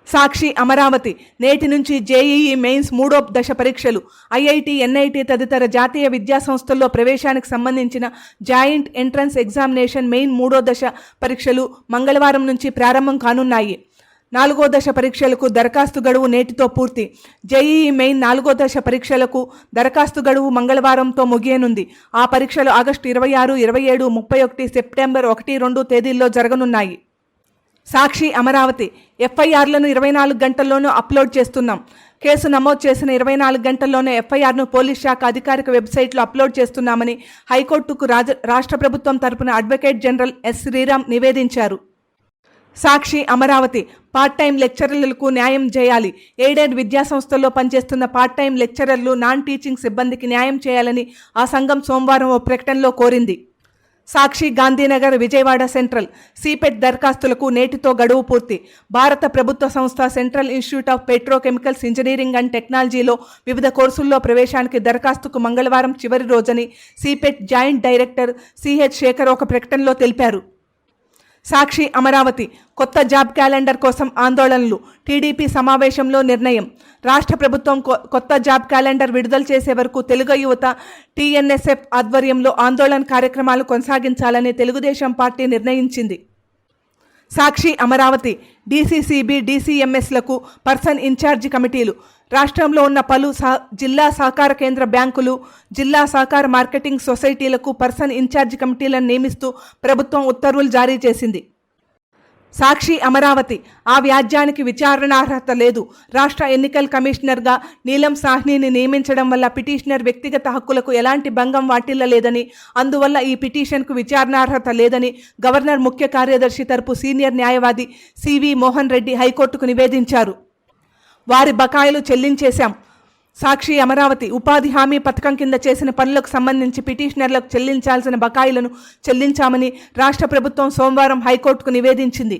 సాక్షి అమరావతి నేటి నుంచి జేఈఈ మెయిన్స్ 3వ దశ పరీక్షలు. ఐఐటి, ఎన్ఐటి తదితర జాతీయ విద్యా సంస్థల్లో ప్రవేశానికి సంబంధించిన జాయింట్ ఎంట్రన్స్ ఎగ్జామినేషన్ మెయిన్ 3వ దశ పరీక్షలు మంగళవారం నుంచి ప్రారంభం కానున్నాయి. 4వ దశ పరీక్షలకు దరఖాస్తు గడువు నేటితో పూర్తి. జేఈఈ మెయిన్ 4వ దశ పరీక్షలకు దరఖాస్తు గడువు మంగళవారంతో ముగియనుంది. ఆ పరీక్షలు ఆగస్టు 26, 27, 31, సెప్టెంబర్ 1, 2 తేదీల్లో జరగనున్నాయి. సాక్షి అమరావతి ఎఫ్ఐఆర్లను 24 గంటల్లోనూ అప్లోడ్ చేస్తున్నాం. కేసు నమోదు చేసిన 24 గంటల్లోనే ఎఫ్ఐఆర్ను పోలీస్ శాఖ అధికారిక వెబ్సైట్లో అప్లోడ్ చేస్తున్నామని హైకోర్టుకు రాష్ట్ర ప్రభుత్వం తరపున అడ్వకేట్ జనరల్ ఎస్ శ్రీరామ్ నివేదించారు. సాక్షి అమరావతి పార్ట్ టైం లెక్చరర్లకు న్యాయం చేయాలి. ఎయిడెడ్ విద్యాసంస్థల్లో పనిచేస్తున్న పార్ట్ టైం లెక్చరర్లు, నాన్ టీచింగ్ సిబ్బందికి న్యాయం చేయాలని ఆ సంఘం సోమవారం ఓ ప్రకటనలో కోరింది. సాక్షి గాంధీనగర్, విజయవాడ సెంట్రల్ సిపెట్ దరఖాస్తులకు నేటితో గడువు పూర్తి. భారత ప్రభుత్వ సంస్థ central institute of petrochemicals engineering and టెక్నాలజీలో వివిధ కోర్సుల్లో ప్రవేశానికి దరఖాస్తుకు మంగళవారం చివరి రోజని CIPET joint director CH Shekhar ఒక ప్రకటనలో తెలిపారు. సాక్షి అమరావతి కొత్త జాబ్ క్యాలెండర్ కోసం ఆందోళనలు. టీడీపీ సమావేశంలో నిర్ణయం. రాష్ట్ర ప్రభుత్వం కొత్త జాబ్ క్యాలెండర్ విడుదల చేసే వరకు తెలుగు యువత టీఎన్ఎస్ఎఫ్ ఆధ్వర్యంలో ఆందోళన కార్యక్రమాలు కొనసాగించాలని తెలుగుదేశం పార్టీ నిర్ణయించింది. సాక్షి అమరావతి డీసీసీబీ, డీసీఎంఎస్లకు పర్సన్ ఇన్ఛార్జి కమిటీలు. రాష్ట్రంలో ఉన్న పలు జిల్లా సహకార కేంద్ర బ్యాంకులు, జిల్లా సహకార మార్కెటింగ్ సొసైటీలకు పర్సన్ ఇన్ఛార్జి కమిటీలను నియమిస్తూ ప్రభుత్వం ఉత్తర్వులు జారీ చేసింది. సాక్షి అమరావతి ఆ వ్యాజ్యానికి విచారణార్హత లేదు. రాష్ట్ర ఎన్నికల కమిషనర్గా నీలం సాహ్నిని నియమించడం వల్ల పిటిషనర్ వ్యక్తిగత హక్కులకు ఎలాంటి భంగం వాటిల్లలేదని, అందువల్ల ఈ పిటిషన్కు విచారణార్హత లేదని గవర్నర్ ముఖ్య కార్యదర్శి తరపు సీనియర్ న్యాయవాది సివి మోహన్ రెడ్డి హైకోర్టుకు నివేదించారు. వారి బకాయిలు చెల్లించేశాం. సాక్షి అమరావతి ఉపాధి హామీ పథకం కింద చేసిన పనులకు సంబంధించి పిటిషనర్లకు చెల్లించాల్సిన బకాయిలను చెల్లించామని రాష్ట్ర ప్రభుత్వం సోమవారం హైకోర్టుకు నివేదించింది.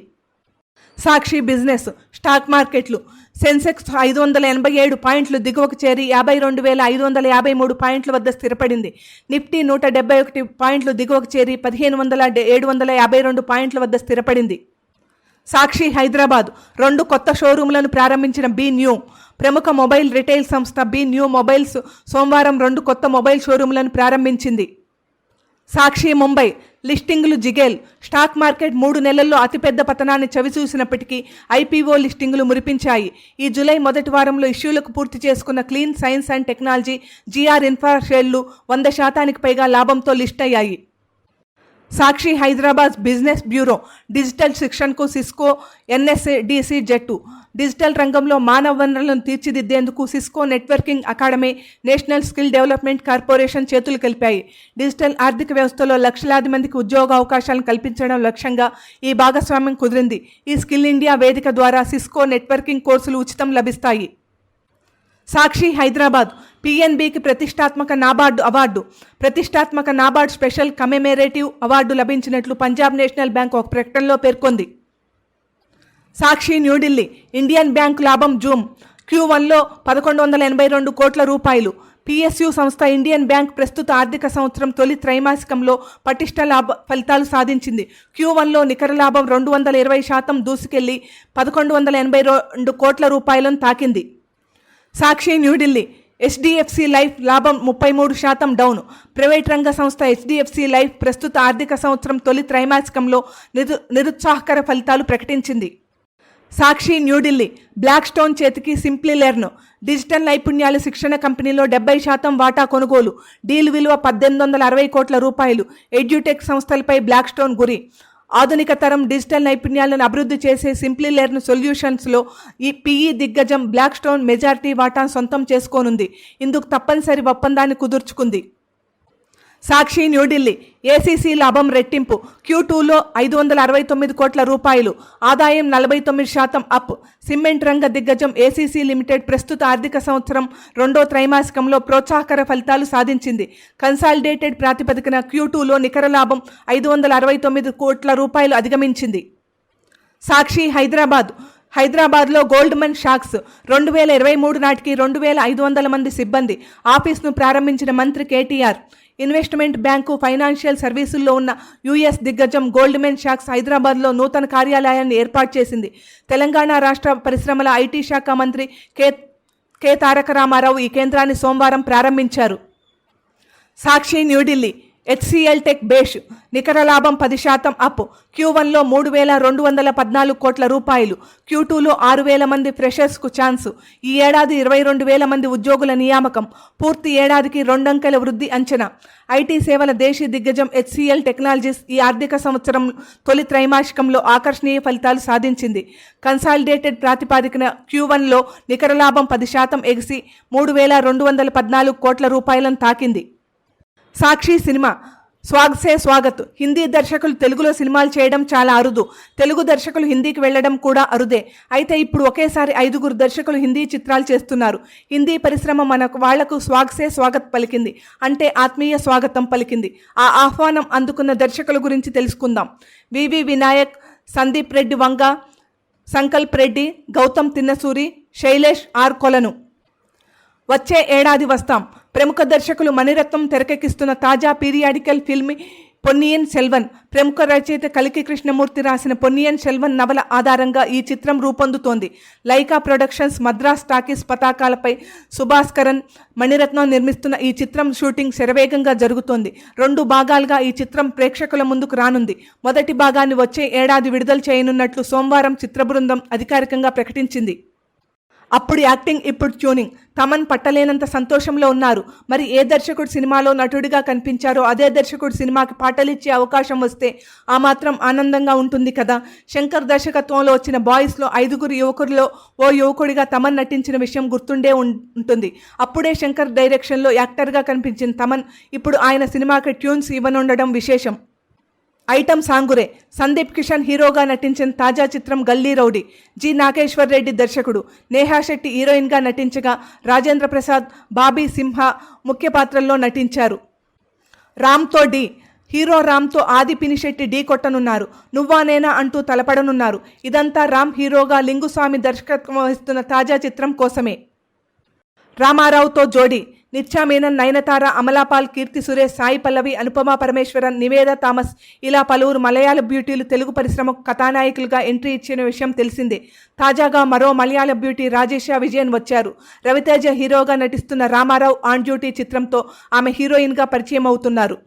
సాక్షి బిజినెస్ స్టాక్ మార్కెట్లు. సెన్సెక్స్ 587 పాయింట్లు దిగువకు చేరి 52,553 పాయింట్ల వద్ద స్థిరపడింది. నిఫ్టీ 171 పాయింట్లు దిగువకు చేరి 15,752 పాయింట్ల వద్ద స్థిరపడింది. సాక్షి హైదరాబాద్ 2 కొత్త షోరూంలను ప్రారంభించిన బీ న్యూ. ప్రముఖ మొబైల్ రిటైల్ సంస్థ బీ న్యూ మొబైల్స్ సోమవారం 2 కొత్త మొబైల్ షోరూంలను ప్రారంభించింది. సాక్షి ముంబై లిస్టింగులు జిగేల్. స్టాక్ మార్కెట్ 3 నెలల్లో అతిపెద్ద పతనాన్ని చవిచూసినప్పటికీ ఐపీఓ లిస్టింగులు మురిపించాయి. ఈ జూలై మొదటి వారంలో ఇష్యూలకు పూర్తి చేసుకున్న clean science and technology, GR infra షేర్లు 100% పైగా లాభంతో లిస్ట్ అయ్యాయి. Sakshi Hyderabad business bureau digital శిక్షణకు సిస్కో, ఎన్ఎస్డిసి జట్టు. డిజిటల్ రంగంలో మానవ వనరులను తీర్చిదిద్దేందుకు Cisco networking academy, national skill development corporation చేతులు కలిపాయి. డిజిటల్ ఆర్థిక వ్యవస్థలో లక్షలాది మందికి ఉద్యోగ అవకాశాలను కల్పించడం లక్ష్యంగా ఈ భాగస్వామ్యం కుదిరింది. ఈ స్కిల్ ఇండియా వేదిక ద్వారా సిస్కో నెట్వర్కింగ్ కోర్సులు ఉచితం లభిస్తాయి. సాక్షి హైదరాబాద్ పిఎన్బికి ప్రతిష్టాత్మక నాబార్డు అవార్డు. ప్రతిష్టాత్మక నాబార్డు స్పెషల్ కమెమరేటివ్ అవార్డు లభించినట్లు పంజాబ్ నేషనల్ బ్యాంక్ ఒక ప్రకటనలో పేర్కొంది. సాక్షి న్యూఢిల్లీ ఇండియన్ బ్యాంక్ లాభం జూమ్. Q1లో 1182 కోట్ల రూపాయలు. పిఎస్యు సంస్థ ఇండియన్ బ్యాంక్ ప్రస్తుత ఆర్థిక సంవత్సరం తొలి త్రైమాసికంలో పటిష్ట ఫలితాలు సాధించింది. Q1లో నికర లాభం 220% దూసుకెళ్లి 1182 కోట్ల రూపాయలను తాకింది. సాక్షి న్యూఢిల్లీ హెచ్డిఎఫ్సి లైఫ్ లాభం 33% డౌన్. ప్రైవేట్ రంగ సంస్థ హెచ్డిఎఫ్సి లైఫ్ ప్రస్తుత ఆర్థిక సంవత్సరం తొలి త్రైమాసికంలో నిరుత్సాహకర ఫలితాలు ప్రకటించింది. సాక్షి న్యూఢిల్లీ బ్లాక్ స్టోన్ చేతికి సింప్లీ లెర్న్. డిజిటల్ నైపుణ్యాల శిక్షణ కంపెనీలో 70% వాటా కొనుగోలు. డీల్ విలువ 1860 కోట్ల రూపాయలు. ఎడ్యుటెక్ సంస్థలపై బ్లాక్ స్టోన్ గురి. ఆధునిక తరం డిజిటల్ నైపుణ్యాలను అభివృద్ధి చేసే సింప్లీ లెర్న్ సొల్యూషన్స్లో ఈ పిఈ దిగ్గజం బ్లాక్ స్టోన్ మెజారిటీ వాటాను సొంతం చేసుకోనుంది. ఇందుకు తప్పనిసరి ఒప్పందాన్ని కుదుర్చుకుంది. సాక్షి న్యూఢిల్లీ ఏసీసీ లాభం రెట్టింపు Q2లో 569 కోట్ల రూపాయలు, ఆదాయం 49% అప్. సిమెంట్ రంగ దిగ్గజం ఏసీసీ లిమిటెడ్ ప్రస్తుత ఆర్థిక సంవత్సరం రెండో త్రైమాసికంలో ప్రోత్సాహకర ఫలితాలు సాధించింది. కన్సాలిడేటెడ్ ప్రాతిపదికన Q2లో నికర లాభం 569 కోట్ల రూపాయలు అధిగమించింది. సాక్షి హైదరాబాద్లో గోల్డ్మన్ సాక్స్ 2023 నాటికి 2500 మంది సిబ్బంది. ఆఫీస్ను ప్రారంభించిన మంత్రి కేటీఆర్. ఇన్వెస్ట్మెంట్ బ్యాంకు, ఫైనాన్షియల్ సర్వీసుల్లో ఉన్న యుఎస్ దిగ్గజం గోల్డ్మన్ సాక్స్ హైదరాబాద్లో నూతన కార్యాలయాన్ని ఏర్పాటు చేసింది. తెలంగాణ రాష్ట్ర పరిశ్రమల ఐటీ శాఖ మంత్రి కె తారక రామారావు ఈ కేంద్రాన్ని సోమవారం ప్రారంభించారు. సాక్షి న్యూఢిల్లీ హెచ్సిఎల్ టెక్ బేష్ నికర లాభం 10% అప్. Q1లో 3,214 కోట్ల రూపాయలు, Q2లో 6,000 మంది ఫ్రెషర్స్కు ఛాన్సు. ఈ ఏడాది 22,000 మంది ఉద్యోగుల నియామకం. పూర్తి ఏడాదికి 2 అంకెల వృద్ధి అంచనా. ఐటీ సేవల దేశీ దిగ్గజం హెచ్సిఎల్ టెక్నాలజీస్ ఈ ఆర్థిక సంవత్సరం తొలి త్రైమాసికంలో ఆకర్షణీయ ఫలితాలు సాధించింది. కన్సాలిడేటెడ్ ప్రాతిపదికన Q1లో నికర లాభం 10% ఎగిసి 3,214 కోట్ల రూపాయలను తాకింది. సాక్షి సినిమా స్వాగ్ సే స్వాగత్. హిందీ దర్శకులు తెలుగులో సినిమాలు చేయడం చాలా అరుదు. తెలుగు దర్శకులు హిందీకి వెళ్లడం కూడా అరుదే. అయితే ఇప్పుడు ఒకేసారి 5 దర్శకులు హిందీ చిత్రాలు చేస్తున్నారు. హిందీ పరిశ్రమ వాళ్లకు స్వాగ్ సే స్వాగత్ పలికింది, అంటే ఆత్మీయ స్వాగతం పలికింది. ఆ ఆహ్వానం అందుకున్న దర్శకుల గురించి తెలుసుకుందాం. వివి వినాయక్, సందీప్ రెడ్డి వంగ, సంకల్ప్ రెడ్డి, గౌతమ్ తిన్నసూరి, శైలేష్ ఆర్ కొలను. వచ్చే ఏడాది వస్తాం. ప్రముఖ దర్శకులు మణిరత్నం తెరకెక్కిస్తున్న తాజా పీరియాడికల్ ఫిల్మ్ పొన్నియిన్ సెల్వన్. ప్రముఖ రచయిత కలికి కృష్ణమూర్తి రాసిన పొన్నియిన్ సెల్వన్ నవల ఆధారంగా ఈ చిత్రం రూపొందుతోంది. లైకా ప్రొడక్షన్స్, మద్రాస్ టాకీస్ పతాకాలపై సుభాస్కరన్, మణిరత్నం నిర్మిస్తున్న ఈ చిత్రం షూటింగ్ శరవేగంగా జరుగుతోంది. 2 భాగాలుగా ఈ చిత్రం ప్రేక్షకుల ముందుకు రానుంది. మొదటి భాగాన్ని వచ్చే ఏడాది విడుదల చేయనున్నట్లు సోమవారం చిత్ర బృందం అధికారికంగా ప్రకటించింది. అప్పుడు యాక్టింగ్, ఇప్పుడు ట్యూనింగ్. తమన్ పట్టలేనంత సంతోషంలో ఉన్నారు. మరి ఏ దర్శకుడు సినిమాలో నటుడిగా కనిపించారో అదే దర్శకుడు సినిమాకి పాటలిచ్చే అవకాశం వస్తే ఆ మాత్రం ఆనందంగా ఉంటుంది కదా. శంకర్ దర్శకత్వంలో వచ్చిన బాయ్స్లో 5 యువకుల్లో ఓ యువకుడిగా తమన్ నటించిన విషయం గుర్తుండే ఉంటుంది. అప్పుడే శంకర్ డైరెక్షన్లో యాక్టర్గా కనిపించిన తమన్ ఇప్పుడు ఆయన సినిమాకి ట్యూన్స్ ఇవ్వనుండడం విశేషం. ఐటమ్ సాంగురే. సందీప్ కిషన్ హీరోగా నటించిన తాజా చిత్రం గల్లీ రౌడీ. జి నాగేశ్వర్ రెడ్డి దర్శకుడు. నేహా శెట్టి హీరోయిన్గా నటించగా రాజేంద్ర ప్రసాద్, బాబీ సింహ ముఖ్య పాత్రల్లో నటించారు. రామ్తో డి. హీరో రామ్తో ఆది పినిశెట్టి ఢీ కొట్టనున్నారు. నువ్వా నేనా అంటూ తలపడనున్నారు. ఇదంతా రామ్ హీరోగా లింగుస్వామి దర్శకత్వం వహిస్తున్న తాజా చిత్రం కోసమే. రామారావుతో జోడీ. నిత్యా మేనన్, నయనతార, అమలాపాల్, కీర్తి సురేష్, సాయి పల్లవి, అనుపమ పరమేశ్వరన్, నివేద థామస్ ఇలా పలువురు మలయాళ బ్యూటీలు తెలుగు పరిశ్రమకు కథానాయకులుగా ఎంట్రీ ఇచ్చిన విషయం తెలిసిందే. తాజాగా మరో మలయాళ బ్యూటీ రాజేషా విజయన్ వచ్చారు. రవితేజ హీరోగా నటిస్తున్న రామారావు ఆన్ డ్యూటీ చిత్రంతో ఆమె హీరోయిన్గా పరిచయం అవుతున్నారు.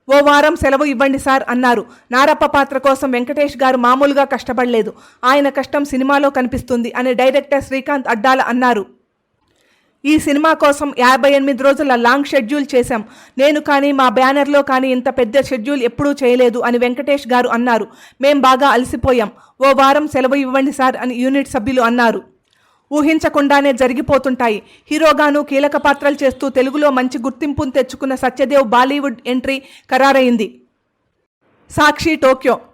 ఓ వారం సెలవు ఇవ్వండి సార్ అన్నారు. నారప్ప పాత్ర కోసం వెంకటేష్ గారు మామూలుగా కష్టపడలేదు. ఆయన కష్టం సినిమాలో కనిపిస్తుంది అని డైరెక్టర్ శ్రీకాంత్ అడ్డాల అన్నారు. ఈ సినిమా కోసం 58 రోజుల లాంగ్ షెడ్యూల్ చేశాం. నేను కానీ మా బ్యానర్లో కానీ ఇంత పెద్ద షెడ్యూల్ ఎప్పుడూ చేయలేదు అని వెంకటేష్ గారు అన్నారు. మేం బాగా అలసిపోయాం. ఓ వారం సెలవు ఇవ్వండి సార్ అని యూనిట్ సభ్యులు అన్నారు. ఊహించకుండానే జరిగిపోతుంటాయి. హీరోగాను కీలక పాత్రలు చేస్తూ తెలుగులో మంచి గుర్తింపును తెచ్చుకున్న సత్యదేవ్ బాలీవుడ్ ఎంట్రీ ఖరారైంది. సాక్షి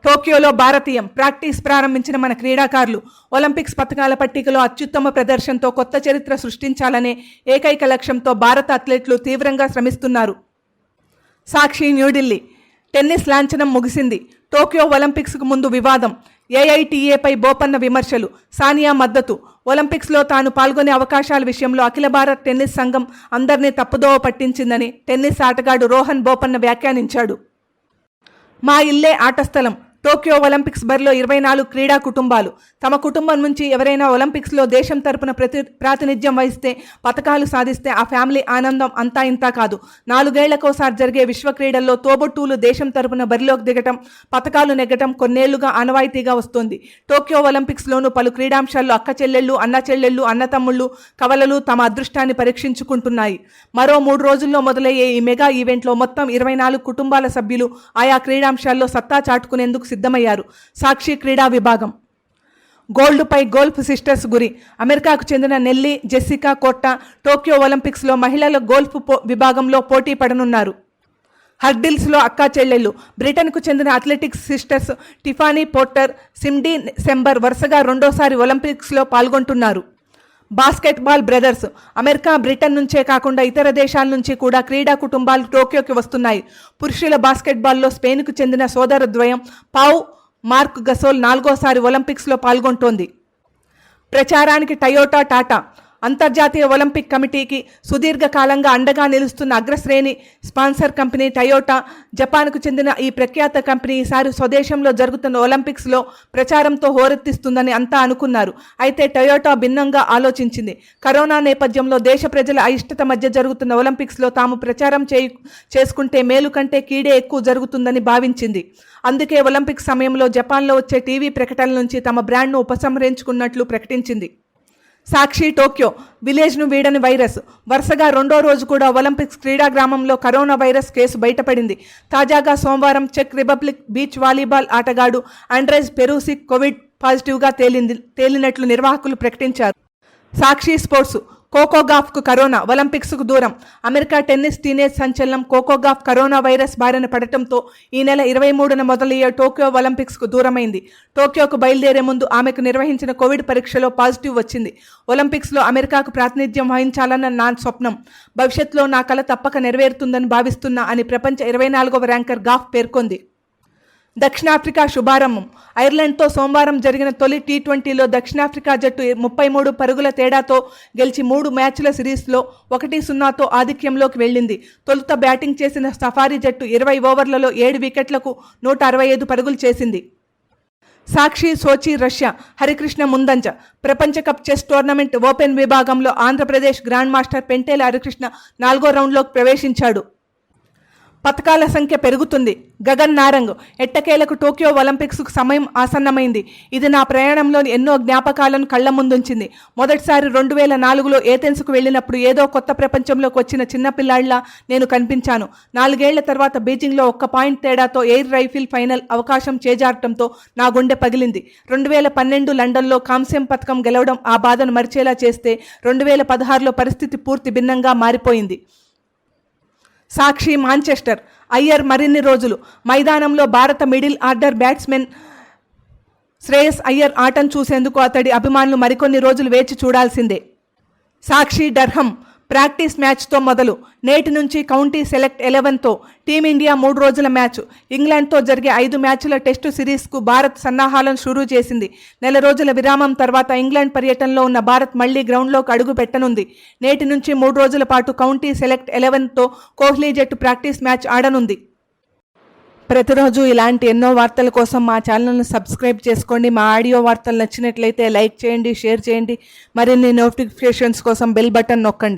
టోక్యోలో భారతీయం ప్రాక్టీస్ ప్రారంభించిన మన క్రీడాకారులు ఒలింపిక్స్ పతకాల పట్టికలో అత్యుత్తమ ప్రదర్శనతో కొత్త చరిత్ర సృష్టించాలనే ఏకైక లక్ష్యంతో భారత అథ్లెట్లు తీవ్రంగా శ్రమిస్తున్నారు. సాక్షి న్యూఢిల్లీ టెన్నిస్ లాంఛనం ముగిసింది. టోక్యో ఒలింపిక్స్కు ముందు వివాదం. ఏఐటీఏపై బోపన్న విమర్శలు. సానియా మద్దతు. ఒలింపిక్స్లో తాను పాల్గొనే అవకాశాల విషయంలో అఖిల భారత్ టెన్నిస్ సంఘం అందరినీ తప్పుదోవ పట్టించిందని టెన్నిస్ ఆటగాడు రోహన్ బోపన్న వ్యాఖ్యానించాడు. మా ఇల్లే ఆటస్థలం. టోక్యో ఒలింపిక్స్ బరిలో 24 క్రీడా కుటుంబాలు. తమ కుటుంబం నుంచి ఎవరైనా ఒలింపిక్స్లో దేశం తరపున ప్రాతినిధ్యం వహిస్తే, పతకాలు సాధిస్తే ఆ ఫ్యామిలీ ఆనందం అంతా ఇంతా కాదు. 4 ఏళ్లకోసారి జరిగే విశ్వ క్రీడల్లో తోబుట్టువులు దేశం తరపున బరిలోకి దిగటం, పతకాలు నెగ్గటం కొన్నేళ్లుగా ఆనవాయితీగా వస్తోంది. టోక్యో ఒలింపిక్స్లోనూ పలు క్రీడాంశాల్లో అక్క చెల్లెళ్ళు, అన్న చెల్లెళ్ళు, అన్నతమ్ముళ్ళు, కవలలు తమ అదృష్టాన్ని పరీక్షించుకుంటున్నాయి. మరో 3 రోజుల్లో మొదలయ్యే ఈ మెగా ఈవెంట్లో మొత్తం 24 కుటుంబాల సభ్యులు ఆయా క్రీడాంశాల్లో సత్తా చాటుకునేందుకు సిద్ధమయ్యారు. సాక్షి క్రీడా విభాగం. గోల్డ్పై గోల్ఫ్ సిస్టర్స్ గురి. అమెరికాకు చెందిన నెల్లీ, జెస్సికా కోట్టా టోక్యో ఒలింపిక్స్లో మహిళల గోల్ఫ్ విభాగంలో పోటీ పడనున్నారు. హర్డిల్స్లో అక్కా చెల్లెళ్ళు బ్రిటన్కు చెందిన అథ్లెటిక్స్ సిస్టర్స్ టిఫానీ పోర్టర్, సిమ్డీ సెంబర్ వరుసగా రెండోసారి ఒలింపిక్స్లో పాల్గొంటున్నారు. బాస్కెట్బాల్ బ్రదర్స్ అమెరికా, బ్రిటన్ నుంచే కాకుండా ఇతర దేశాల నుంచి కూడా క్రీడా కుటుంబాలు టోక్యోకి వస్తున్నాయి. పురుషుల బాస్కెట్బాల్లో స్పెయిన్కు చెందిన సోదర ద్వయం పౌ, మార్క్ గసోల్ 4వసారి ఒలింపిక్స్లో పాల్గొంటోంది. ప్రచారానికి టయోటా, టాటా అంతర్జాతీయ ఒలింపిక్ కమిటీకి సుదీర్ఘకాలంగా అండగా నిలుస్తున్న అగ్రశ్రేణి స్పాన్సర్ కంపెనీ టయోటా, జపాన్కు చెందిన ఈ ప్రఖ్యాత కంపెనీ ఈసారి స్వదేశంలో జరుగుతున్న ఒలింపిక్స్లో ప్రచారంతో హోరెత్తిస్తుందని అంతా అనుకున్నారు. అయితే టయోటా భిన్నంగా ఆలోచించింది. కరోనా నేపథ్యంలో దేశ ప్రజల అయిష్టత మధ్య జరుగుతున్న ఒలింపిక్స్లో తాము ప్రచారం చేసుకుంటే మేలు కంటే కీడే ఎక్కువ జరుగుతుందని భావించింది. అందుకే ఒలింపిక్స్ సమయంలో జపాన్లో వచ్చే టీవీ ప్రకటనల నుంచి తమ బ్రాండ్ను ఉపసంహరించుకున్నట్లు ప్రకటించింది. సాక్షి టోక్యో విలేజ్ను వీడని వైరస్ వరుసగా రెండో రోజు కూడా ఒలింపిక్స్ క్రీడా గ్రామంలో కరోనా వైరస్ కేసు బయటపడింది. తాజాగా సోమవారం చెక్ రిపబ్లిక్ బీచ్ వాలీబాల్ ఆటగాడు ఆండ్రేజ్ పెరూసిక్ కోవిడ్ పాజిటివ్గా తేలినట్లు నిర్వాహకులు ప్రకటించారు. సాక్షి స్పోర్ట్స్ కోకోగాఫ్కు కరోనా, ఒలింపిక్స్కు దూరం. అమెరికా టెన్నిస్ టీనేజ్ సంచలనం కోకోగాఫ్ కరోనా వైరస్ బారిన పడటంతో ఈ నెల 23న మొదలయ్యే టోక్యో ఒలింపిక్స్కు దూరమైంది. టోక్యోకు బయలుదేరే ముందు ఆమెకు నిర్వహించిన కోవిడ్ పరీక్షలో పాజిటివ్ వచ్చింది. ఒలింపిక్స్లో అమెరికాకు ప్రాతినిధ్యం వహించాలన్న నా స్వప్నం, భవిష్యత్తులో నా కల తప్పక నెరవేరుతుందని భావిస్తున్నా అని ప్రపంచ 24వ ర్యాంకర్ గాఫ్ పేర్కొంది. దక్షిణాఫ్రికా శుభారంభం. ఐర్లాండ్తో సోమవారం జరిగిన తొలి టీ20లో దక్షిణాఫ్రికా జట్టు 33 పరుగుల తేడాతో గెలిచి 3 మ్యాచ్ల సిరీస్లో 1-0తో ఆధిక్యంలోకి వెళ్లింది. తొలుత బ్యాటింగ్ చేసిన సఫారీ జట్టు 20 ఓవర్లలో 7 వికెట్లకు 165 పరుగులు చేసింది. సాక్షి సోచి రష్యా హరికృష్ణ ముందంజ. ప్రపంచ కప్ చెస్ టోర్నమెంట్ ఓపెన్ విభాగంలో ఆంధ్రప్రదేశ్ గ్రాండ్ మాస్టర్ పెంటేల హరికృష్ణ 4వ రౌండ్లోకి ప్రవేశించాడు. పతకాల సంఖ్య పెరుగుతుంది. గగన్ నారంగ్ ఎట్టకేలకు టోక్యో ఒలింపిక్స్కు సమయం ఆసన్నమైంది. ఇది నా ప్రయాణంలోని ఎన్నో జ్ఞాపకాలను కళ్ల ముందుంచింది. మొదటిసారి 2004లో ఏథెన్స్కు వెళ్ళినప్పుడు ఏదో కొత్త ప్రపంచంలోకి వచ్చిన చిన్నపిల్లాడిలా నేను కనిపించాను. 4 ఏళ్ల తర్వాత బీజింగ్లో 1 పాయింట్ తేడాతో ఎయిర్ రైఫిల్ ఫైనల్ అవకాశం చేజారటంతో నా గుండె పగిలింది. 2012 లండన్లో కాంస్యం పతకం గెలవడం ఆ బాధను మరిచేలా చేస్తే 2016లో పరిస్థితి పూర్తి భిన్నంగా మారిపోయింది. సాక్షి మాంచెస్టర్ అయ్యర్ మరిన్ని రోజులు. మైదానంలో భారత middle order batsmen Shreyas Iyer ఆటను చూసేందుకు అతడి అభిమానులు మరికొన్ని రోజులు వేచి చూడాల్సిందే. సాక్షి డర్హం ప్రాక్టీస్ మ్యాచ్తో మొదలు. నేటి నుంచి కౌంటీ సెలెక్ట్ 11తో టీమిండియా 3 రోజుల మ్యాచ్. ఇంగ్లాండ్తో జరిగే 5 మ్యాచ్ల టెస్టు సిరీస్కు భారత్ సన్నాహాలను షురూ చేసింది. నెల రోజుల విరామం తర్వాత ఇంగ్లాండ్ పర్యటనలో ఉన్న భారత్ మళ్లీ గ్రౌండ్లోకి అడుగు పెట్టనుంది. నేటి నుంచి 3 రోజుల పాటు కౌంటీ సెలెక్ట్ 11తో కోహ్లీ జట్టు ప్రాక్టీస్ మ్యాచ్ ఆడనుంది. ప్రతిరోజు ఇలాంటి ఎన్నో వార్తల కోసం మా ఛానల్ను సబ్స్క్రైబ్ చేసుకోండి. మా ఆడియో వార్తలు నచ్చినట్లయితే లైక్ చేయండి, షేర్ చేయండి. మరిన్ని నోటిఫికేషన్స్ కోసం బెల్ బటన్ నొక్కండి.